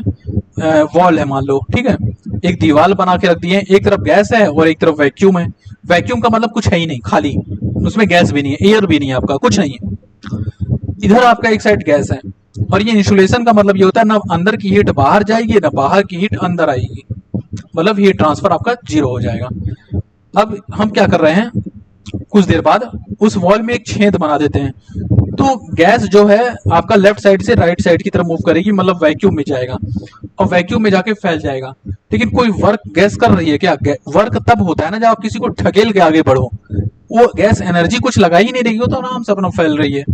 वॉल है मान लो, ठीक है। एक दीवार बना के रख दिए, एक तरफ गैस है और एक तरफ वैक्यूम है। वैक्यूम का मतलब कुछ है ही नहीं, खाली, उसमें गैस भी नहीं है, एयर भी नहीं है, आपका कुछ नहीं है। इधर आपका एक साइड गैस है, और ये इंसुलेशन का मतलब ये होता है ना अंदर की हीट बाहर जाएगी ना बाहर की हीट अंदर आएगी, मतलब हीट ट्रांसफर आपका जीरो हो जाएगा। अब हम क्या कर रहे हैं, कुछ देर बाद उस वॉल में एक छेद बना देते हैं, तो गैस जो है आपका लेफ्ट साइड से राइट साइड की तरफ मूव करेगी, मतलब वैक्यूम में जाएगा और वैक्यूम में जाके फैल जाएगा। लेकिन कोई वर्क गैस कर रही है क्या, वर्क तब होता है ना जब आप किसी को ढकेल के आगे बढ़ो। वो गैस एनर्जी कुछ लगा ही नहीं रही हो, तो आराम से अपना फैल रही है।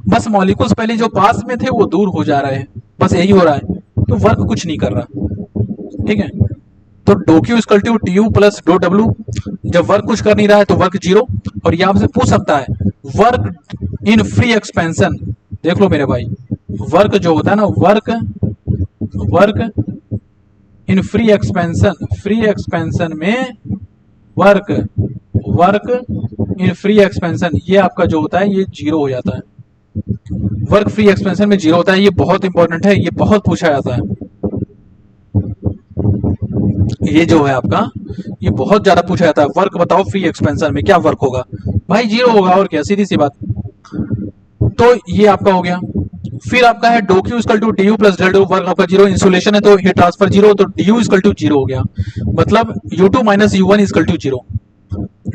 बस मॉलिक्यूल्स पहले जो पास में थे वो दूर हो जा रहे हैं, बस यही हो रहा है, तो वर्क कुछ नहीं कर रहा, ठीक है। तो dough Q equal to T U plus dough W, जब वर्क कुछ कर नहीं रहा है तो वर्क जीरो। और ये आपसे पूछ सकता है वर्क इन फ्री एक्सपेंशन, देख लो मेरे भाई, वर्क जो होता है ना, वर्क इन फ्री एक्सपेंशन में वर्क इन फ्री एक्सपेंशन, ये आपका जो होता है ये जीरो हो जाता है। वर्क फ्री एक्सपेंशन में जीरो होता है, ये बहुत इंपॉर्टेंट है, ये बहुत पूछा जाता है। ये जो है आपका, ये बहुत ज्यादा पूछा जाता है, वर्क बताओ फ्री एक्सपेंशन में क्या वर्क होगा। भाई जीरो होगा, और क्या, सीधी सी बात। तो ये आपका हो गया। फिर आपका है dough Q equal to D U plus del डो, वर्क आपका जीरो, इंसुलेशन है तो हीट ट्रांसफर जीरो, तो D U equal to zero हो गया, मतलब U two minus U one equal to zero.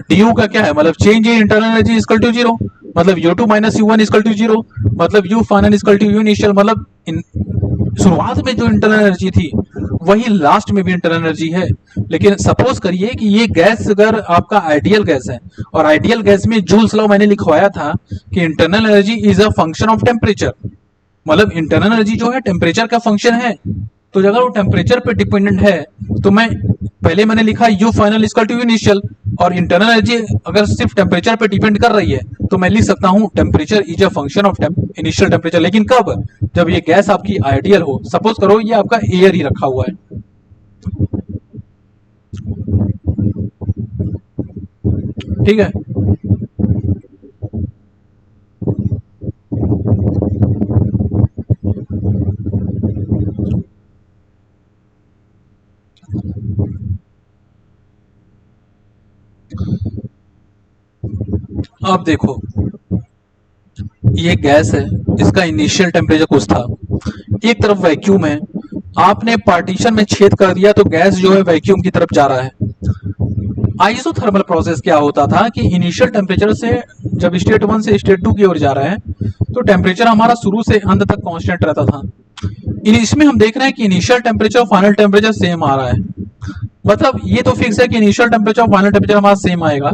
D U का क्या है, मतलब change in internal energy equal to zero, मतलब U two minus U one equal to zero, मतलब U final equal to U initial, मतलब शुरुआत में जो इंटरनल एनर्जी थी वही लास्ट में भी इंटरनल एनर्जी है। लेकिन सपोज करिए कि ये गैस अगर आपका आइडियल गैस है, और आइडियल गैस में जूल्स लॉ मैंने लिखवाया था कि internal energy is a function of temperature, मतलब इंटरनल एनर्जी जो है टेम्परेचर का फंक्शन है। तो अगर वो टेम्परेचर पे डिपेंडेंट है तो मैं पहले मैंने लिखा U final equal to U initial, और इंटरनल एनर्जी अगर सिर्फ टेम्परेचर पे डिपेंड कर रही है तो मैं लिख सकता हूँ temperature is a function of initial temperature. लेकिन कब, जब ये गैस आपकी आइडियल हो। सपोज करो ये आपका एयर ही रखा हुआ है, ठीक है, अब देखो ये गैस है, इसका इनिशियल टेम्परेचर कुछ था, एक तरफ वैक्यूम है, आपने पार्टीशन में छेद कर दिया तो गैस जो है वैक्यूम की तरफ जा रहा है। आइसोथर्मल प्रोसेस क्या होता था कि इनिशियल टेम्परेचर से जब स्टेट वन से स्टेट टू की ओर जा रहा है तो टेम्परेचर हमारा शुरू से अंत तक कांस्टेंट रहता था। इसमें हम देख रहे हैं कि इनिशियल टेम्परेचर और फाइनल टेम्परेचर सेम आ रहा है, मतलब ये तो फिक्स है कि इनिशियल टेम्परेचर और फाइनल टेम्परेचर हमारा सेम आएगा।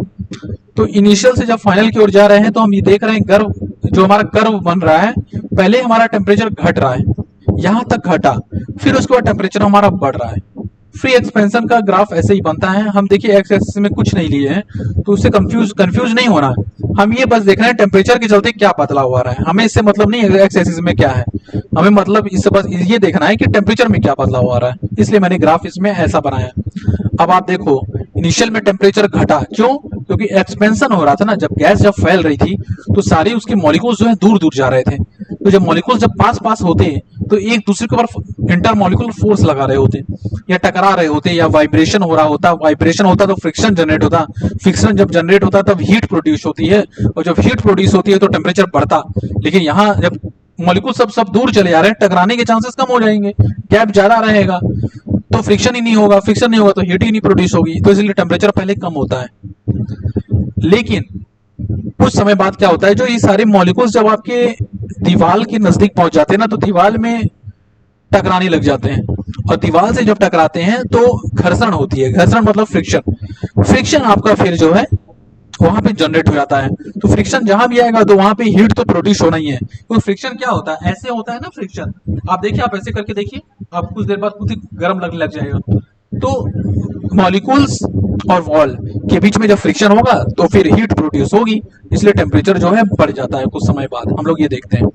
तो इनिशियल से जब फाइनल की ओर जा रहे हैं तो हम ये देख रहे हैं कर्व, जो हमारा कर्व बन रहा है, पहले हमारा टेम्परेचर घट रहा है, यहां तक घटा, फिर उसके बाद टेम्परेचर हमारा बढ़ रहा है। फ्री एक्सपेंशन का ग्राफ ऐसे ही बनता है। हम देखिए एक्स एक्सिस में कुछ नहीं लिए हैं तो उससे कंफ्यूज नहीं होना है, हम ये बस देख रहे हैं टेम्परेचर के चलते क्या बदलाव हो रहा है, हमें इससे मतलब नहीं है एक्स एक्सिस में क्या है, हमें मतलब इससे बस ये देखना है कि टेम्परेचर में क्या बदलाव आ रहा है, इसलिए मैंने ग्राफ इसमें ऐसा बनाया। अब आप देखो इनिशियल में टेम्परेचर घटा, क्यों, क्योंकि एक्सपेंशन हो रहा था ना, जब गैस जब फैल रही थी तो सारे उसके मॉलिक्यूल्स जो है दूर दूर जा रहे थे, तो जब मॉलिक्यूल्स जब पास पास होते तो एक दूसरे के ऊपर इंटरमॉलिक्यूलर फोर्स लगा रहे होते या टकरा रहे होते या वाइब्रेशन हो रहा होता, वाइब्रेशन होता तो फ्रिक्शन जनरेट होता, फ्रिक्शन जब जनरेट होता तब हीट प्रोड्यूस होती है, और जब हीट प्रोड्यूस होती है तो टेम्परेचर बढ़ता। लेकिन यहाँ जब मॉलिक्यूल सब दूर चले जा रहे हैं, टकराने के चांसेस कम हो जाएंगे, गैप ज्यादा रहेगा, तो फ्रिक्शन ही नहीं होगा, फ्रिक्शन नहीं होगा तो हीट ही नहीं प्रोड्यूस होगी, तो इसलिए टेम्परेचर पहले कम होता है। लेकिन कुछ समय बाद क्या होता है, जो ये सारे मॉलिक्यूल्स जब आपके दीवार के नजदीक पहुंच जाते हैं ना तो दीवार में टकराने लग जाते हैं, और दीवार से जब टकराते हैं तो घर्षण होती है, घर्षण मतलब फ्रिक्शन, फ्रिक्शन आपका फिर जो है वहां पे जनरेट हो जाता है। तो फ्रिक्शन जहां भी आएगा तो वहां पे हीट तो प्रोड्यूस होना ही है। तो फ्रिक्शन क्या होता है, ऐसे होता है ना फ्रिक्शन, आप देखिए, आप ऐसे करके देखिए, आप कुछ देर बाद खुद ही गर्म लगने लग जाएगा। तो मॉलिक्यूल्स और वॉल के बीच में जब फ्रिक्शन होगा तो फिर हीट प्रोड्यूस होगी, इसलिए टेम्परेचर जो है बढ़ जाता है कुछ समय बाद, हम लोग ये देखते हैं।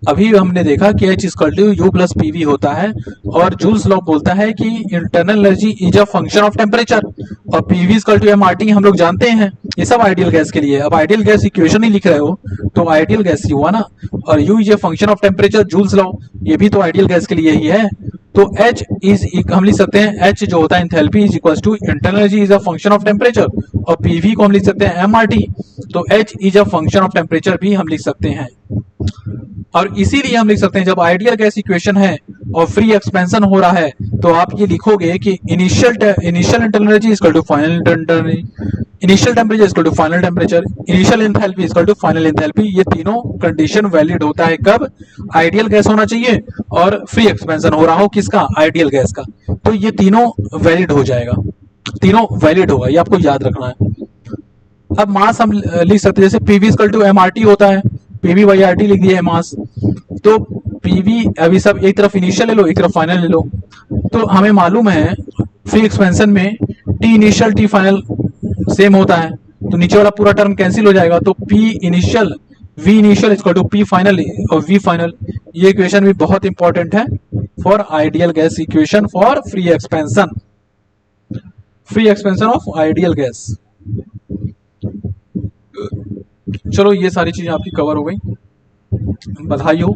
अभी हमने देखा कि H equal to U plus PV होता है, और जूल्स लॉ बोलता है कि internal energy is a function of temperature, और पीवी इक्वल टू एमआरटी हम लोग जानते हैं, ये सब आइडियल गैस के लिए। अब आइडियल गैस इक्वेशन ही लिख रहे हो तो आइडियल गैस ही हुआ ना, और you is a function of temperature, joules law ये भी तो आइडियल गैस के लिए ही है। तो H इज, हम लिख सकते हैं H जो होता है enthalpy is equal to internal energy is a function of temperature, और पीवी को हम लिख सकते हैं एमआरटी, तो H is a function of temperature भी हम लिख सकते हैं। और इसीलिए हम लिख सकते हैं जब आइडियल गैस इक्वेशन है और फ्री एक्सपेंशन हो रहा है तो आप ये लिखोगे कि initial internal energy equal to final internal, initial temperature equal to final temperature, initial enthalpy equal to final enthalpy. ये तीनों कंडीशन वैलिड होता है कब, आइडियल गैस होना चाहिए और फ्री एक्सपेंशन हो रहा हो किसका, आइडियल गैस का, तो ये तीनों वैलिड हो जाएगा, तीनों वैलिड होगा, ये आपको याद रखना है। अब मास हम लिख सकते हैं जैसे पीवी इक्वल टू एमआरटी होता है, पीवी बाई आरटी लिख दिया है मास, तो पीवी अभी सब एक तरफ इनिशियल ले लो एक तरफ फाइनल ले लो, तो हमें मालूम है फ्री एक्सपेंशन में T initial T final same होता है, तो नीचे वाला पूरा टर्म कैंसिल हो जाएगा, तो P initial V initial equal to P final और वी फाइनल। ये इक्वेशन भी बहुत इंपॉर्टेंट है for ideal gas equation for free expansion, free expansion of ideal gas. चलो ये सारी चीजें आपकी कवर हो गई, बधाई हो,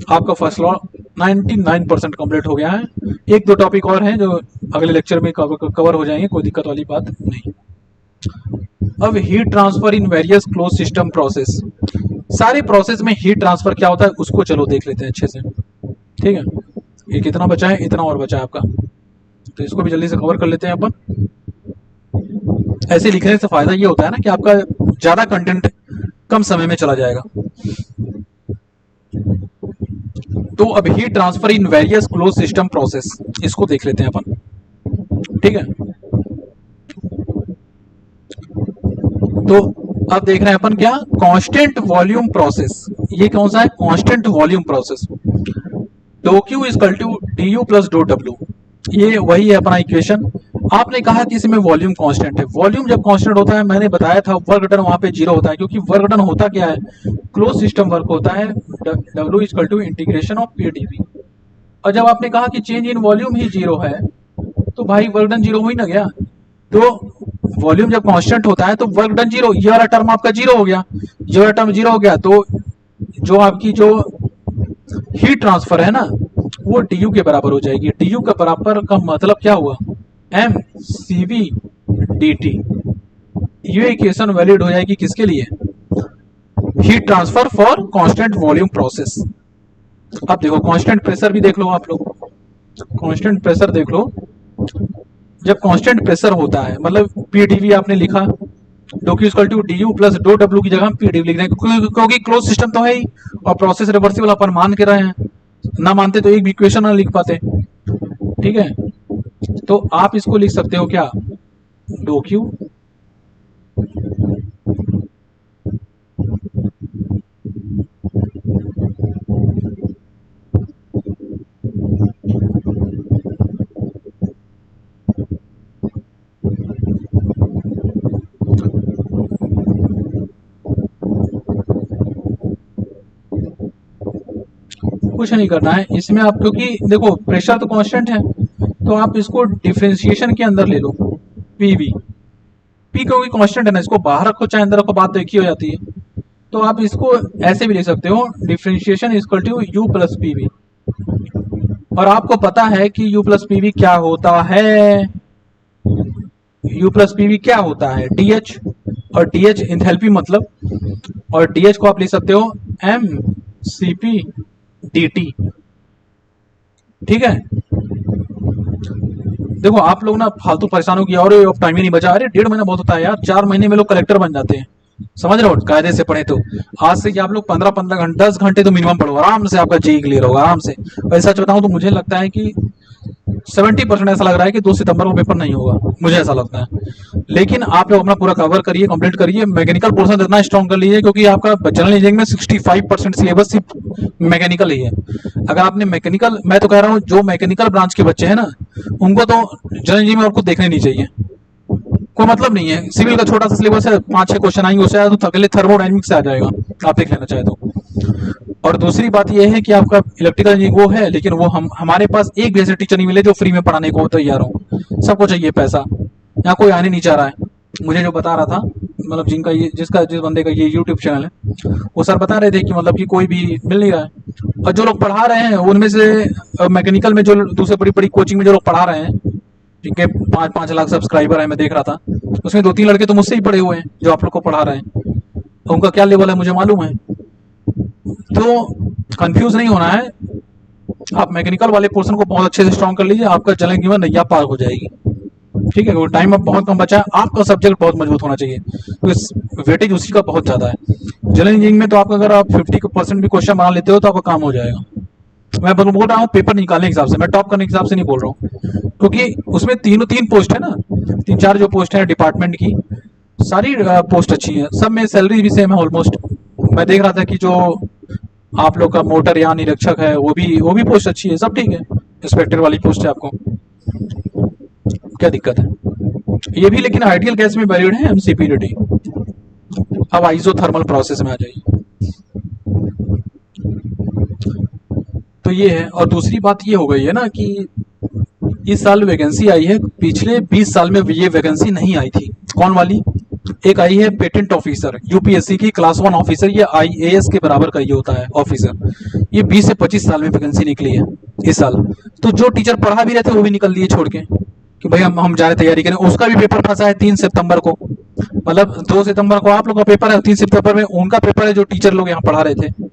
आपका फर्स्ट लॉ 99% कंप्लीट हो गया है। एक दो टॉपिक और हैं जो अगले लेक्चर में कवर हो जाएंगे, कोई दिक्कत वाली बात नहीं। अब heat transfer in various close system process, सारे प्रोसेस में हीट ट्रांसफर क्या होता है उसको चलो देख लेते हैं अच्छे से। ठीक है, ये कितना बचा है, इतना और बचा है आपका, तो इसको भी जल्दी से कवर कर लेते हैं अपन। ऐसे लिखने से फायदा ये होता है ना कि आपका ज्यादा कंटेंट कम समय में चला जाएगा। तो अब heat transfer in various close system process, इसको देख लेते हैं अपन। ठीक है, तो अब देख रहे हैं अपन क्या, कांस्टेंट वॉल्यूम प्रोसेस। ये कौन सा है, कांस्टेंट वॉल्यूम प्रोसेस। डो Q is equal to D U plus dough W, ये वही है अपना इक्वेशन। आपने कहा कि इसमें वॉल्यूम कांस्टेंट है। वॉल्यूम जब कांस्टेंट होता है, मैंने बताया था वर्क डन वहां पे जीरो होता है, क्योंकि वर्क डन होता क्या है, क्लोज सिस्टम वर्क होता है, W is equal to integration of P D V. और जब आपने कहा कि चेंज इन वॉल्यूम ही जीरो है, तो भाई वर्क डन जीरो हो ही ना गया। तो वॉल्यूम जब कांस्टेंट होता है तो वर्क डन जीरो, ये वाला टर्म आपका जीरो हो गया, ये वाला टर्म जीरो हो गया, तो जो आपकी जो हीट ट्रांसफर है ना वो डी यू के बराबर हो जाएगी। डी यू के बराबर का मतलब क्या हुआ, M C V D T. ये इक्वेशन वैलिड हो जाएगी किसके लिए, heat transfer for constant volume process. अब देखो कांस्टेंट प्रेशर भी देख लो आप लोग, कांस्टेंट प्रेशर देख लो। जब कांस्टेंट प्रेशर होता है मतलब पीडीवी आपने लिखा, डो Q equal to D U plus dough W की जगह हम पीडीवी लिख रहे हैं, क्योंकि क्लोज सिस्टम तो है ही और प्रोसेस रिवर्सिबल अपन मान के रहे हैं, ना मानते तो एक भी इक्वेशन ना लिख पाते। ठीक है, तो आप इसको लिख सकते हो क्या, डो क्यू कुछ नहीं करना है इसमें आप, क्योंकि देखो प्रेशर तो कांस्टेंट है, तो आप इसको डिफरेंशिएशन के अंदर ले लो, पीवी। पी क्योंकि कांस्टेंट है ना, इसको बाहर रखो चाहे अंदर रखो, बात तो एक ही हो जाती है। तो आप इसको ऐसे भी लिख सकते हो, differentiation equal to U plus P V. और आपको पता है कि यू प्लस पीवी क्या होता है, यू प्लस पीवी क्या होता है, डीएच। और डीएच इंथैल्पी मतलब, और डीएच को आप लिख सकते हो M C P D T. ठीक है, देखो आप लोग ना फालतू परेशान हो गया, और अब टाइम ही नहीं बचा। अरे 1.5 महीना बहुत होता है यार, 4 महीने में लोग कलेक्टर बन जाते हैं, समझ रहे हो, कायदे से पढ़े तो। आज से आप लोग 15-15 घंटे 10 घंटे तो मिनिमम पढ़ो, आराम से आपका जेई क्लियर होगा आराम से। वैसा बताऊं तो मुझे लगता है कि 70% ऐसा लग रहा है कि 2 सितंबर को पेपर नहीं होगा, मुझे ऐसा लगता है। लेकिन आप लोग अपना पूरा कवर करिए, कंप्लीट करिए, मैकेनिकल पोर्शन इतना स्ट्रॉन्ग कर लीजिए, क्योंकि आपका जनरल इंजीनियरिंग में 65% सिलेबस सिर्फ मैकेनिकल ही है। अगर आपने मैकेनिकल, मैं तो कह रहा हूँ जो मैकेनिकल ब्रांच के बच्चे हैं ना, उनको तो जनरल इंजीनियरिंग में और कुछ देखने नहीं चाहिए, कोई मतलब नहीं है। सिविल का छोटा सा सिलेबस है, 5-6 क्वेश्चन आएंगे, उससे तो अगले थर्मोडायनेमिक्स से आ जाएगा, आप देख लेना चाहे तो। और दूसरी बात यह है कि आपका इलेक्ट्रिकल इंजीनियरिंग वो है, लेकिन वो हमारे पास एक भी ऐसे टीचर नहीं मिले जो फ्री में पढ़ाने को तैयार हो, सबको चाहिए पैसा। यहाँ कोई आने नहीं चाह रहा है। मुझे जो बता रहा था, मतलब जिस बंदे का ये यूट्यूब चैनल है, वो सर बता रहे थे कि मतलब कि कोई भी मिल नहीं रहा है। और जो लोग पढ़ा रहे हैं उनमें से मैकेनिकल में जो दूसरे बड़ी बड़ी कोचिंग में जो लोग पढ़ा रहे हैं, जिनके 5-5 लाख सब्सक्राइबर है, मैं देख रहा था, उसमें 2-3 लड़के तो मुझसे ही पढ़े हुए हैं जो आप लोग को पढ़ा रहे हैं। उनका क्या लेवल है मुझे मालूम है। तो कंफ्यूज नहीं होना है, आप मैकेनिकल वाले पोर्शन को बहुत अच्छे से स्ट्रॉन्ग कर लीजिए, आपका जनरल इंजीनियरिंग में नैया पार हो जाएगी। ठीक है, वो टाइम अब बहुत कम बचा है, आपका सब्जेक्ट बहुत मजबूत होना चाहिए, तो वेटेज उसी का बहुत ज्यादा है। जनरल इंजीनियरिंग में तो आप अगर आप 50% भी क्वेश्चन बना लेते हो तो आपका काम हो जाएगा। मैं बोल रहा हूँ पेपर निकालने के हिसाब से, मैं टॉप करने के हिसाब से नहीं बोल रहा हूँ, क्योंकि उसमें 3 पोस्ट है ना, 3-4 जो पोस्ट है डिपार्टमेंट की, सारी पोस्ट अच्छी है, सब में सैलरी भी सेम है ऑलमोस्ट। मैं देख रहा था कि जो आप लोग का मोटर यान निरीक्षक है वो भी पोस्ट अच्छी है, सब ठीक है, इंस्पेक्टर वाली पोस्ट है, आपको क्या दिक्कत है। ये भी लेकिन आइडियल गैस में वैलिड है एमसीपीडी। अब आइसोथर्मल प्रोसेस में आ जाइए, तो ये है। और दूसरी बात ये हो गई है ना कि इस साल वैकेंसी आई है, पिछले 20 साल में ये वैकेंसी नहीं आई थी। कौन वाली, एक आई है पेटेंट ऑफिसर, यूपीएससी की क्लास 1 ऑफिसर, ये आईएएस के बराबर का ये होता है ऑफिसर। ये 20 से 25 साल में वैकेंसी निकली है इस साल। तो जो टीचर पढ़ा भी रहे थे वो भी निकल दिए छोड़ के कि भाई हम जा रहे तैयारी करें। उसका भी पेपर फंसा है 3 सितंबर को, मतलब 2 सितंबर को आप लोग का पेपर है, 3 सितंबर में उनका पेपर है जो टीचर लोग यहाँ पढ़ा रहे थे।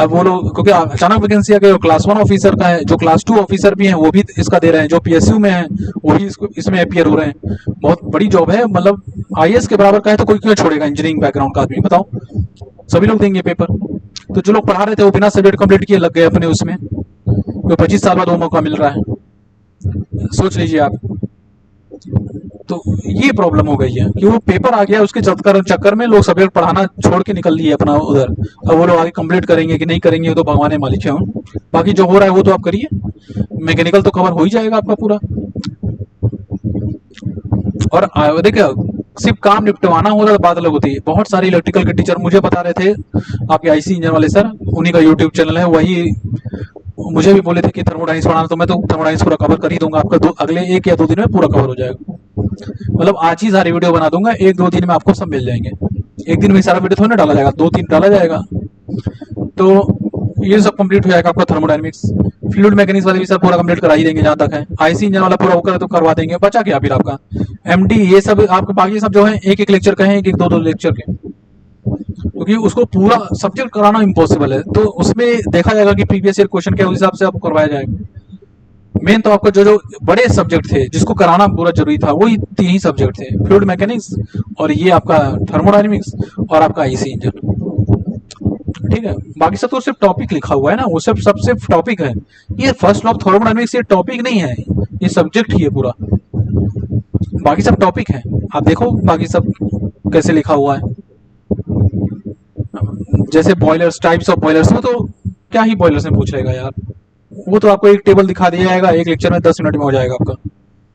अब वो लोग क्योंकि अचानक वैकेंसी आ गई, क्लास 1 ऑफिसर का है, जो क्लास 2 ऑफिसर भी हैं वो भी इसका दे रहे हैं, जो पीएसयू में है वो भी इसमें अपियर हो रहे हैं। बहुत बड़ी जॉब है, मतलब आईएएस के बराबर का है तो कोई क्यों छोड़ेगा इंजीनियरिंग बैकग्राउंड का आदमी, बताओ। सभी लोग देंगे पेपर। तो जो लोग पढ़ा रहे थे वो बिना सब्जेक्ट कंप्लीट किए लग गए अपने उसमें, तो 25 साल बाद वो मौका मिल रहा है, सोच लीजिए आप। तो ये प्रॉब्लम हो गई है कि वो पेपर आ गया, उसके चक्कर में लोग सब्जेक्ट पढ़ाना छोड़ के निकल लिए अपना उधर। अब वो लोग आगे कंप्लीट करेंगे कि नहीं करेंगे वो तो भगवान मालिक है। बाकी जो हो रहा है वो तो आप करिए, मैकेनिकल तो कवर हो ही जाएगा आपका पूरा। और देखिए सिर्फ काम निपटवाना होता तो बात अलग होती है। बहुत सारे इलेक्ट्रिकल के टीचर मुझे बता रहे थे, आपके आईसी इंजन वाले सर, उन्हीं का यूट्यूब चैनल है, वही मुझे भी बोले थे कि थर्मोडाइनमिक्स पढ़ाना, तो मैं तो थर्मोडाइनमिक्स पूरा कवर कर ही दूंगा आपका, अगले 1 या 2 दिन में पूरा कवर हो जाएगा। मतलब आज ही सारी वीडियो बना दूंगा, 1-2 दिन में आपको सब मिल जाएंगे। एक दिन में सारा वीडियो थोड़ा ना डाला जाएगा, 2-3 डाला जाएगा। तो ये सब कंप्लीट हो जाएगा आपका थर्मोडायनेमिक्स। फ्लूइड मैकेनिक्स वाले भी सब पूरा कंप्लीट करा ही देंगे जहां तक है। आईसी इंजन वाला पूरा होकर तो करवा देंगे। बचा क्या फिर आपका एमडी, ये सब आपके बाकी सब जो है एक एक लेक्चर का है, एक एक 2-2 लेक्चर के, क्योंकि उसको पूरा सब्जेक्ट कराना इम्पॉसिबल है। तो उसमें देखा जाएगा कि प्रीवियस ईयर क्वेश्चन क्या, उस हिसाब से आपको करवाया जाएगा। मेन तो आपको जो जो बड़े सब्जेक्ट थे जिसको कराना पूरा जरूरी था वही 3 ही सब्जेक्ट थे, फ्लूइड मैकेनिक्स और ये आपका थर्मोडायनेमिक्स और आपका आईसी इंजन। ठीक है, बाकी सब तो सिर्फ टॉपिक लिखा हुआ है ना, वो सब सिर्फ टॉपिक है। ये फर्स्ट लॉ ऑफ थर्मोडायनेमिक्स ये टॉपिक नहीं है, ये सब्जेक्ट ही है पूरा, बाकी सब टॉपिक है। आप देखो बाकी सब कैसे लिखा हुआ है। जैसे बॉयलर्स, टाइप्स ऑफ बॉयलर्स, वो तो क्या ही बॉयलर्स में पूछेगा यार, वो तो आपको एक टेबल दिखा दिया जाएगा, एक लेक्चर में 10 मिनट में हो जाएगा आपका,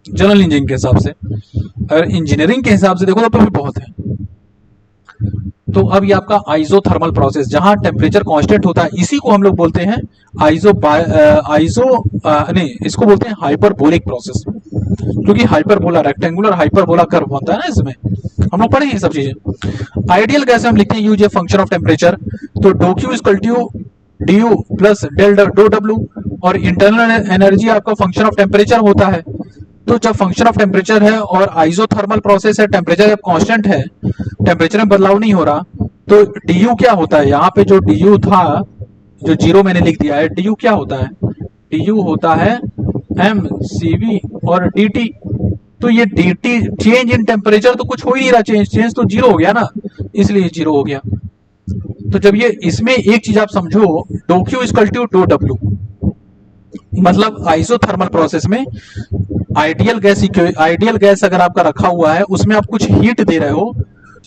जनरल इंजीनियरिंग के हिसाब से। अगर इंजीनियरिंग के हिसाब से देखो तो भी बहुत है। तो अब ये आपका आइसोथर्मल प्रोसेस, जहां टेम्परेचर कांस्टेंट होता है, इसी को हम लोग बोलते हैं नहीं, इसको बोलते हैं हाइपरबोलिक प्रोसेस, क्योंकि हाइपरबोला रेक्टेंगुलर हाइपरबोला कर्व बनता है ना, इसमें हम लोग पढ़े ये सब चीजें। आइडियल गैस हम लिखते हैं use a function of temperature, तो dough Q equal to D U plus del डो डब्ल्यू, और इंटरनल एनर्जी आपका फंक्शन ऑफ टेम्परेचर होता है। तो जब फंक्शन ऑफ टेम्परेचर है और आइसोथर्मल प्रोसेस है, टेम्परेचर जब कांस्टेंट है, टेम्परेचर में बदलाव नहीं हो रहा, तो डी यू क्या होता है, यहाँ पे जो डी यू था, जो 0 मैंने लिख दिया है, डी यू क्या होता है, डी यू होता है एम सी वी और डी टी। तो ये D T change in temperature तो कुछ हो ही नहीं रहा, चेंज तो 0 हो गया ना, इसलिए 0 हो गया। तो जब ये इसमें एक चीज आप समझो, डो Q equal to dough W, मतलब आइसोथर्मल प्रोसेस में आइडियल गैस अगर आपका रखा हुआ है, उसमें आप कुछ हीट दे रहे हो,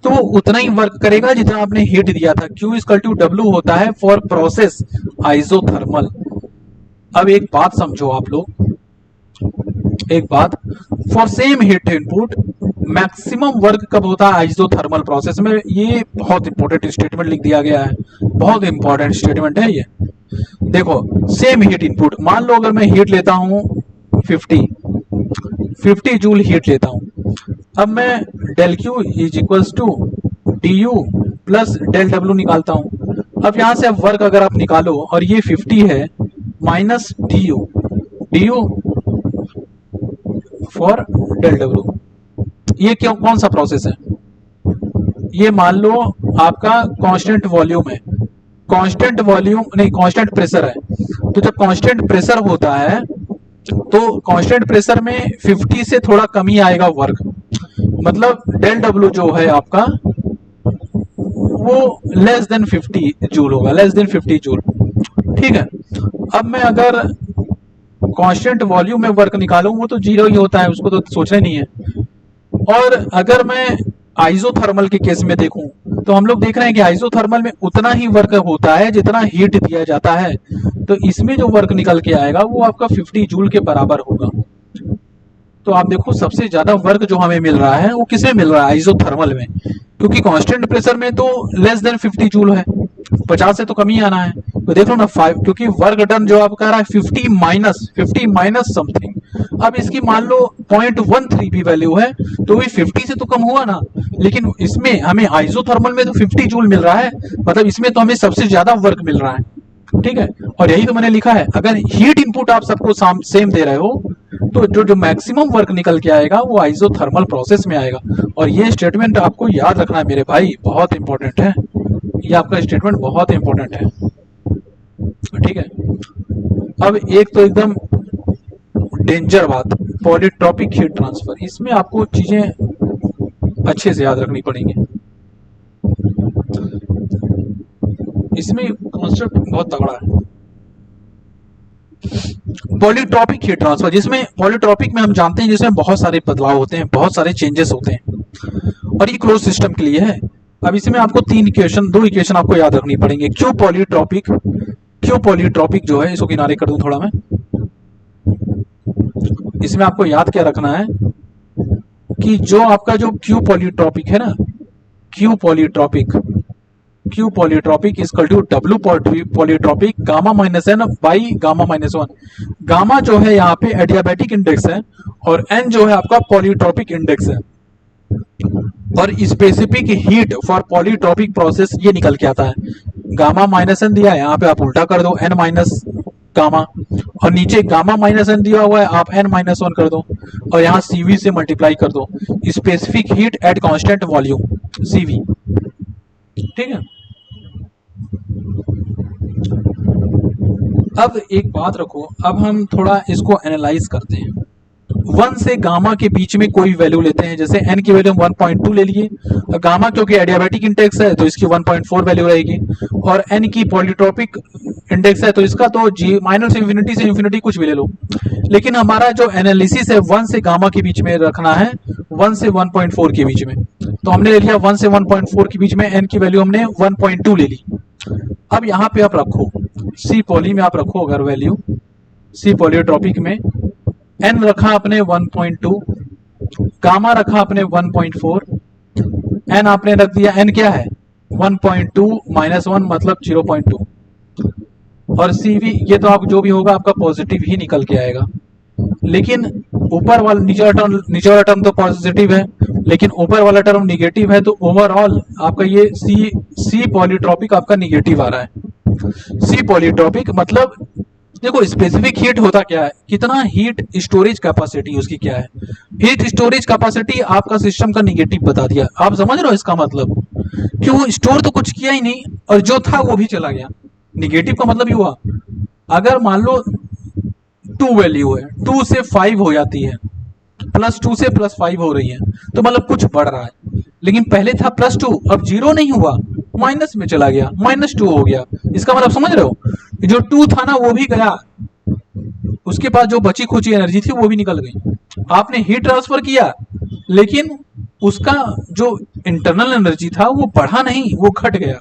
तो वो उतना ही वर्क करेगा जितना आपने हीट दिया था। Q इक्वल टू डब्ल्यू होता है फॉर प्रोसेस आइसोथर्मल। अब एक बात समझो आप लोग, एक बात, for same heat input maximum work कब होता है आइसोथर्मल प्रोसेस में। ये बहुत इंपॉर्टेंट स्टेटमेंट लिख दिया गया है, बहुत इंपॉर्टेंट स्टेटमेंट है ये। देखो सेम हीट इनपुट, मान लो अगर मैं हीट लेता हूं 50 जूल हीट लेता हूं, अब मैं del Q is equals to D U plus del W निकालता हूं। अब यहां से वर्क अगर आप निकालो और ये 50 है minus D U for del W, ये क्यों, कौन सा प्रोसेस है, ये मान लो आपका कांस्टेंट वॉल्यूम है, कांस्टेंट वॉल्यूम नहीं कांस्टेंट प्रेशर है। तो जब कांस्टेंट प्रेशर होता है तो कांस्टेंट प्रेशर में 50 से थोड़ा कमी आएगा वर्क, मतलब डेल डब्ल्यू जो है आपका वो लेस देन 50 जूल होगा, लेस देन 50 जूल। ठीक है, अब मैं अगर कांस्टेंट वॉल्यूम में वर्क निकालूं, वो तो 0 ही होता है, उसको तो सोचना नहीं है। और अगर मैं आइसोथर्मल के केस में देखूं, तो हम लोग देख रहे हैं कि आइसोथर्मल में उतना ही वर्क होता है जितना हीट दिया जाता है। तो इसमें जो वर्क निकल के आएगा वो आपका 50 जूल के बराबर होगा। तो आप देखो सबसे ज्यादा वर्क जो हमें मिल रहा है वो किसमें मिल रहा है, आइसोथर्मल में, क्योंकि कांस्टेंट प्रेशर में तो लेस देन 50 जूल है, 50 से तो कम ही आना है। तो देख लो ना 5, क्योंकि वर्क डन जो आप कह रहा है 50 माइनस समथिंग, अब इसकी मान लो 0.13 भी वैल्यू है तो भी 50 से तो कम हुआ ना, लेकिन इसमें हमें आइसोथर्मल में तो 50 जूल मिल रहा है, मतलब इसमें तो हमें सबसे ज्यादा वर्क मिल रहा है। ठीक है, और यही तो मैंने लिखा है, अगर हीट इनपुट आप सबको सेम दे रहे हो तो जो जो मैक्सिमम वर्क निकल के आएगा वो आइसोथर्मल प्रोसेस में आएगा। और ये स्टेटमेंट आपको याद रखना है मेरे भाई, बहुत इंपॉर्टेंट है, ये आपका स्टेटमेंट बहुत इंपॉर्टेंट है। ठीक है, अब एक तो एकदम डेंजर बात, पॉलीट्रॉपिक हीट ट्रांसफर, इसमें आपको चीजें अच्छे से याद रखनी पड़ेंगी, इसमें कॉन्सेप्ट बहुत तगड़ा है। पॉलीट्रॉपिक हीट ट्रांसफर, जिसमें पॉलीट्रॉपिक में हम जानते हैं जिसमें बहुत सारे बदलाव होते हैं, बहुत सारे चेंजेस होते हैं, और ये क्लोज सिस्टम के लिए है। अब इसमें आपको दो इक्वेशन आपको याद रखनी पड़ेंगे। क्यू पॉलीट्रॉपिक जो है, इसको किनारे कर दूं थोड़ा मैं, इसमें आपको याद क्या रखना है कि जो आपका जो क्यू पॉलीट्रॉपिक है ना, Q polytropic equal to W polytropic gamma minus N by gamma minus one. Gamma जो है यहाँ पे एडियाबैटिक इंडेक्स है और एन जो है आपका पॉलीट्रॉपिक इंडेक्स है, और specific heat for polytropic process ये निकल के आता है। गामा माइनस एन दिया है, यहाँ पे आप उल्टा कर दो एन माइनस गामा, और नीचे गामा माइनस एन दिया हुआ है, आप एन माइनस वन कर दो, और यहाँ सीवी से मल्टीप्लाई कर दो, specific heat at constant volume CV. ठीक है, अब एक बात रखो, अब हम थोड़ा इसको एनालाइज करते हैं। 1 से गामा के बीच में कोई वैल्यू लेते हैं, जैसे n की वैल्यू हम 1.2 ले लिए, और गामा क्योंकि एडियाबैटिक इंडेक्स है तो इसकी 1.4 वैल्यू रहेगी, और n की पॉलीट्रॉपिक इंडेक्स है तो इसका तो जी माइनस इंफिनिटी से इंफिनिटी कुछ भी ले लो। लेकिन हमारा जो एनालिसिस है 1 से गामा के बीच में रखना है, 1 से 1.4 के बीच में, तो हमने ले लिया 1 से 1.4 के बीच में n की वैल्यू हमने 1.2 ले ली। अब यहाँ पे आप रखो सी पॉली में, आप रखो अगर वैल्यू सी पॉलीट्रॉपिक में n रखा आपने 1.2, गामा रखा आपने 1.4, n आपने रख दिया, n क्या है 1.2 माइनस 1 मतलब 0.2, और CV ये तो आप जो भी होगा आपका पॉजिटिव ही निकल के आएगा। लेकिन ऊपर वाला नीचे वाला टर्म तो पॉजिटिव है, लेकिन ऊपर वाला टर्म निगेटिव है, तो ओवरऑल आपका ये सी पॉलीट्रॉपिक आपका निगेटिव आ रहा है। सी पॉलीट्रॉपिक मतलब देखो स्पेसिफिक हीट होता क्या है, कितना हीट स्टोरेज कैपेसिटी उसकी क्या है, हीट स्टोरेज कैपेसिटी आपका सिस्टम का निगेटिव बता दिया। आप समझ रहे हो इसका मतलब, कि वो स्टोर तो कुछ किया ही नहीं और जो था वो भी चला गया। निगेटिव का मतलब ये हुआ, अगर मान लो 2 वैल्यू है, 2 से 5 हो जाती है, +2 से +5 हो रही है, तो मतलब कुछ बढ़ रहा है। लेकिन पहले था +2, अब 0 नहीं हुआ, माइनस में चला गया, -2 हो गया। इसका मतलब समझ रहे हो, जो 2 था ना वो भी गया, उसके पास जो बची खुची एनर्जी थी वो भी निकल गई। आपने हीट ट्रांसफर किया लेकिन उसका जो इंटरनल एनर्जी था वो बढ़ा नहीं, वो घट गया।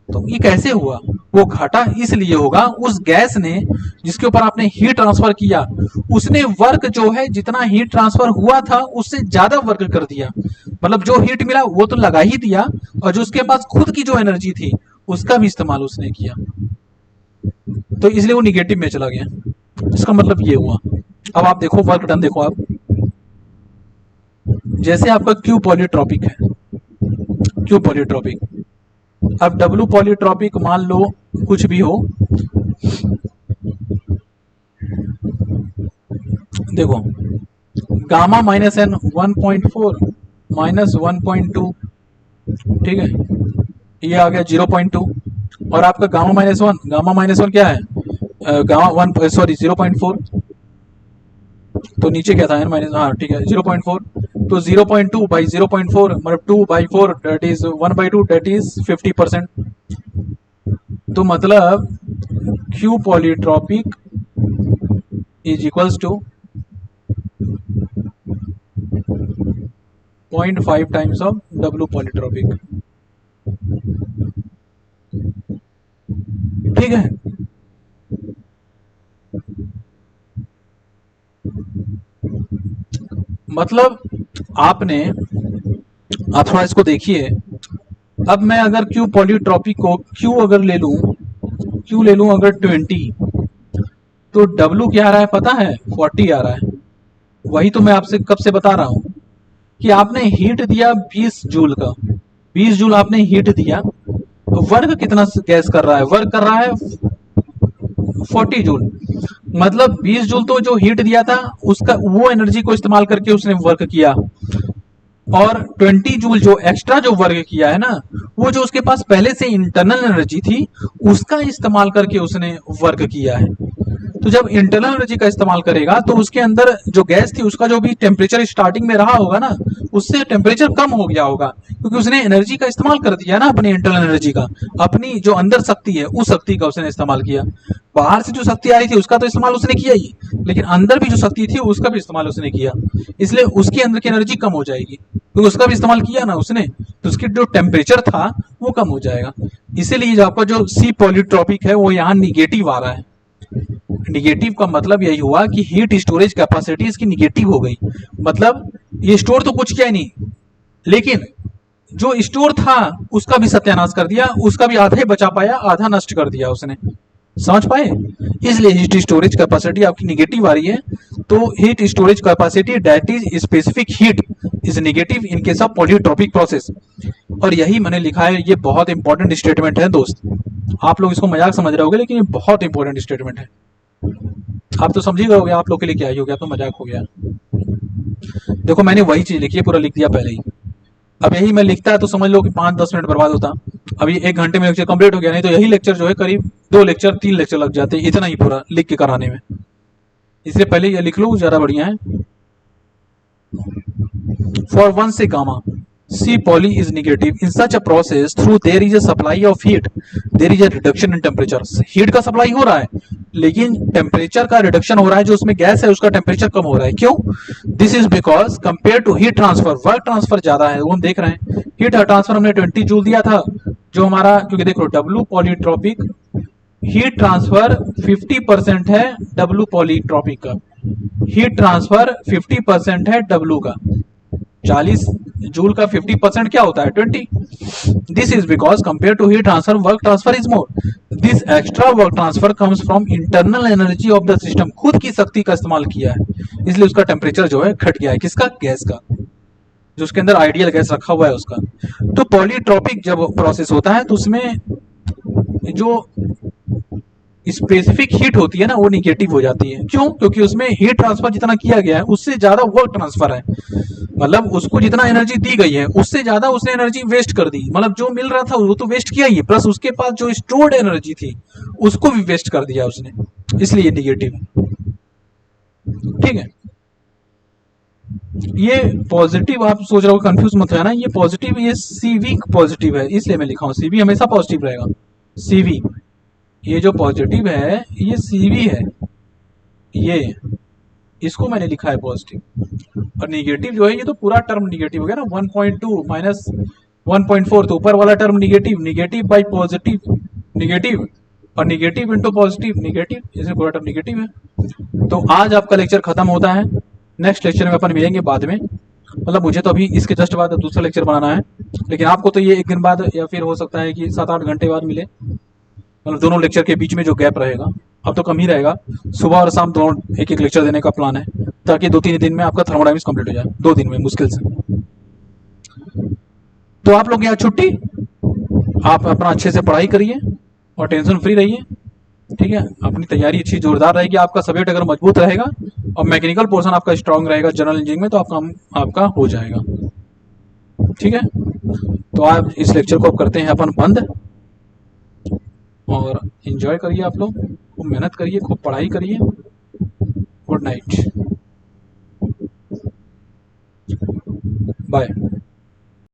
तो ये कैसे हुआ, वो घटा इसलिए होगा उस गैस ने जिसके ऊपर आपने हीट ट्रांसफर किया, उसने वर्क जो है जितना हीट ट्रांसफर हुआ था उससे ज्यादा वर्क कर दिया। मतलब जो हीट मिला वो तो लगा ही दिया, और जो उसके पास खुद की जो एनर्जी थी उसका भी इस्तेमाल उसने किया, तो इसलिए वो निगेटिव में चला गया। इसका मतलब ये हुआ। अब आप देखो वर्क डन, देखो आप जैसे आपका क्यू पॉलीट्रॉपिक है, क्यू पॉलीट्रॉपिक, अब डब्ल्यू पॉलीट्रॉपिक मान लो कुछ भी हो, देखो गामा माइनस एन 1.4 माइनस 1.2, ठीक है, ये आ गया 0.2, और आपका गामा माइनस वन क्या है, गामा 0.4, तो नीचे क्या था n माइनस, हाँ ठीक है 0.4, तो 0.2 बाई 0.4 मतलब 2/4 दैट इज 1/2 दैट इज 50%। तो मतलब Q polytropic is equals to 0.5 times of W polytropic. ठीक है, मतलब आपने, आप थोड़ा इसको देखिए। अब मैं अगर क्यू पॉलीट्रॉपिक को क्यू अगर ले लूं, क्यू ले लूं अगर 20, तो W क्या आ रहा है पता है? 40 आ रहा है। वही तो मैं आपसे कब से बता रहा हूं कि आपने हीट दिया 20 जूल का, 20 जूल आपने हीट दिया, तो वर्क कितना गैस कर रहा है? वर्क कर रहा है 40 जूल। मतलब 20 जूल तो जो हीट दिया था उसका, वो एनर्जी को इस्तेमाल करके उसने वर्क किया, और 20 जूल जो एक्स्ट्रा जो वर्क किया है ना, वो जो उसके पास पहले से इंटरनल एनर्जी थी उसका इस्तेमाल करके उसने वर्क किया है। तो जब इंटरनल एनर्जी का इस्तेमाल करेगा तो उसके अंदर जो गैस थी उसका जो भी टेम्परेचर स्टार्टिंग में रहा होगा ना, उससे टेम्परेचर कम हो गया होगा, क्योंकि उसने एनर्जी का इस्तेमाल कर दिया ना, अपनी इंटरनल एनर्जी का, अपनी जो अंदर शक्ति है उस शक्ति का उसने इस्तेमाल किया। बाहर से जो शक्ति आ रही थी उसका तो इस्तेमाल उसने किया ही, लेकिन अंदर भी जो शक्ति थी उसका भी इस्तेमाल उसने किया, इसलिए उसके अंदर की एनर्जी कम हो जाएगी, क्योंकि उसका भी इस्तेमाल किया ना उसने, तो उसकी जो टेम्परेचर था वो कम हो जाएगा। इसीलिए जो आपका जो सी पॉलीट्रॉपिक है वो यहाँ निगेटिव आ रहा है। निगेटिव का मतलब यही हुआ कि हीट स्टोरेज कैपेसिटी इसकी निगेटिव हो गई, मतलब ये स्टोर तो कुछ किया ही नहीं, लेकिन जो स्टोर था उसका भी सत्यानाश कर दिया, उसका भी आधा ही बचा पाया, आधा नष्ट कर दिया उसने। समझ पाए? इसलिए हीट स्टोरेज कैपेसिटी आपकी निगेटिव आ रही है। तो heat storage capacity that is specific heat is negative in case of polytropic process. और यही मैंने लिखा है, ये बहुत इंपॉर्टेंट स्टेटमेंट है दोस्त। आप लोग इसको मजाक समझ रहे होगे, लेकिन ये बहुत इंपॉर्टेंट स्टेटमेंट है। आप तो समझ ही गए होगे, आप लोग के लिए क्या ही हो गया, तो मजाक हो गया। देखो मैंने वही चीज लिखी है, पूरा लिख दिया पहले ही। अब यही मैं लिखता है तो समझ लो कि 5-10 मिनट बर्बाद होता। अभी 1 घंटे में लेक्चर कंप्लीट हो गया, नहीं तो यही लेक्चर जो है करीब 2 लेक्चर 3 लेक्चर लग जाते, इतना ही पूरा लिख के कराने में। इसलिए पहले ये लिख लो, ज्यादा बढ़िया है। फॉर 1 से gamma C poly is negative. In such a process, through there is a supply of heat, there is a reduction in temperature. Heat का सप्लाई हो रहा है, लेकिन टेम्परेचर का रिडक्शन हो रहा है, जो उसमें गैस है उसका टेम्परेचर कम हो रहा है। क्यों? This is because compare to heat transfer, work transfer ज्यादा है, वो हम देख रहे हैं। हीट ट्रांसफर हमने 20 जूल दिया था, जो हमारा, क्योंकि देखो W पॉलीट्रॉपिक हीट ट्रांसफर 50% है W पॉलीट्रॉपिक का, हीट ट्रांसफर 50% है W का। 40 जूल का 50% क्या होता है? 20। This is because compare to heat transfer work transfer is more. This extra work transfer comes from internal energy of the system, खुद की शक्ति का इस्तेमाल किया है, इसलिए उसका टेम्परेचर जो है घट गया है। किसका? गैस का, जो उसके अंदर आइडियल गैस रखा हुआ है उसका। तो पॉलीट्रॉपिक जब प्रोसेस होता है तो उसमें जो स्पेसिफिक हीट होती है ना, वो निगेटिव हो जाती है। क्यों? क्योंकि उसमें हीट ट्रांसफर जितना किया गया है उससे ज्यादा वर्क ट्रांसफर है, मतलब उसको जितना एनर्जी दी गई है उससे ज्यादा उसने एनर्जी वेस्ट कर दी, मतलब जो मिल रहा था वो तो वेस्ट किया ही, प्लस उसके पास जो स्टोर्ड एनर्जी थी उसको भी वेस्ट कर दिया उसने, इसलिए निगेटिव। ठीक है, ये पॉजिटिव आप सोच रहे हो, कंफ्यूज मत है ना, ये पॉजिटिव, ये सीवी पॉजिटिव है, इसलिए मैं लिखा हूं सीवी हमेशा पॉजिटिव रहेगा। सीवी, ये जो पॉजिटिव है ये सीवी है, ये इसको मैंने लिखा है पॉजिटिव, और निगेटिव जो है ये तो पूरा टर्म निगेटिव हो गया ना, 1.2 माइनस 1.4, तो ऊपर वाला term negative, negative by positive negative, और निगेटिव इंटू पॉजिटिव निगेटिव, इसमें पूरा टर्म निगेटिव है। तो आज आपका लेक्चर खत्म होता है, नेक्स्ट लेक्चर में अपन मिलेंगे बाद में, मतलब मुझे तो अभी इसके जस्ट बाद दूसरा लेक्चर बनाना है, लेकिन आपको तो ये 1 दिन बाद या फिर हो सकता है कि 7-8 घंटे बाद मिले, मतलब दोनों लेक्चर के बीच में जो गैप रहेगा, अब तो कम ही रहेगा, सुबह और शाम दोनों एक लेक्चर देने का प्लान है, ताकि 2-3 दिन में आपका थर्मोडायनामिक्स कंप्लीट हो जाए, 2 दिन में मुश्किल से। तो आप लोग यहाँ छुट्टी, आप अपना अच्छे से पढ़ाई करिए और टेंशन फ्री रहिए। ठीक है, अपनी तैयारी अच्छी जोरदार रहेगी, आपका सब्जेक्ट अगर मजबूत रहेगा और मैकेनिकल पोर्शन आपका स्ट्रांग रहेगा जनरल इंजीनियरिंग में, तो आपका हो जाएगा। ठीक है, तो आप इस लेक्चर को अब करते हैं अपन बंद, और एंजॉय करिए, आप लोग खूब मेहनत करिए, खूब पढ़ाई करिए। Good night, bye.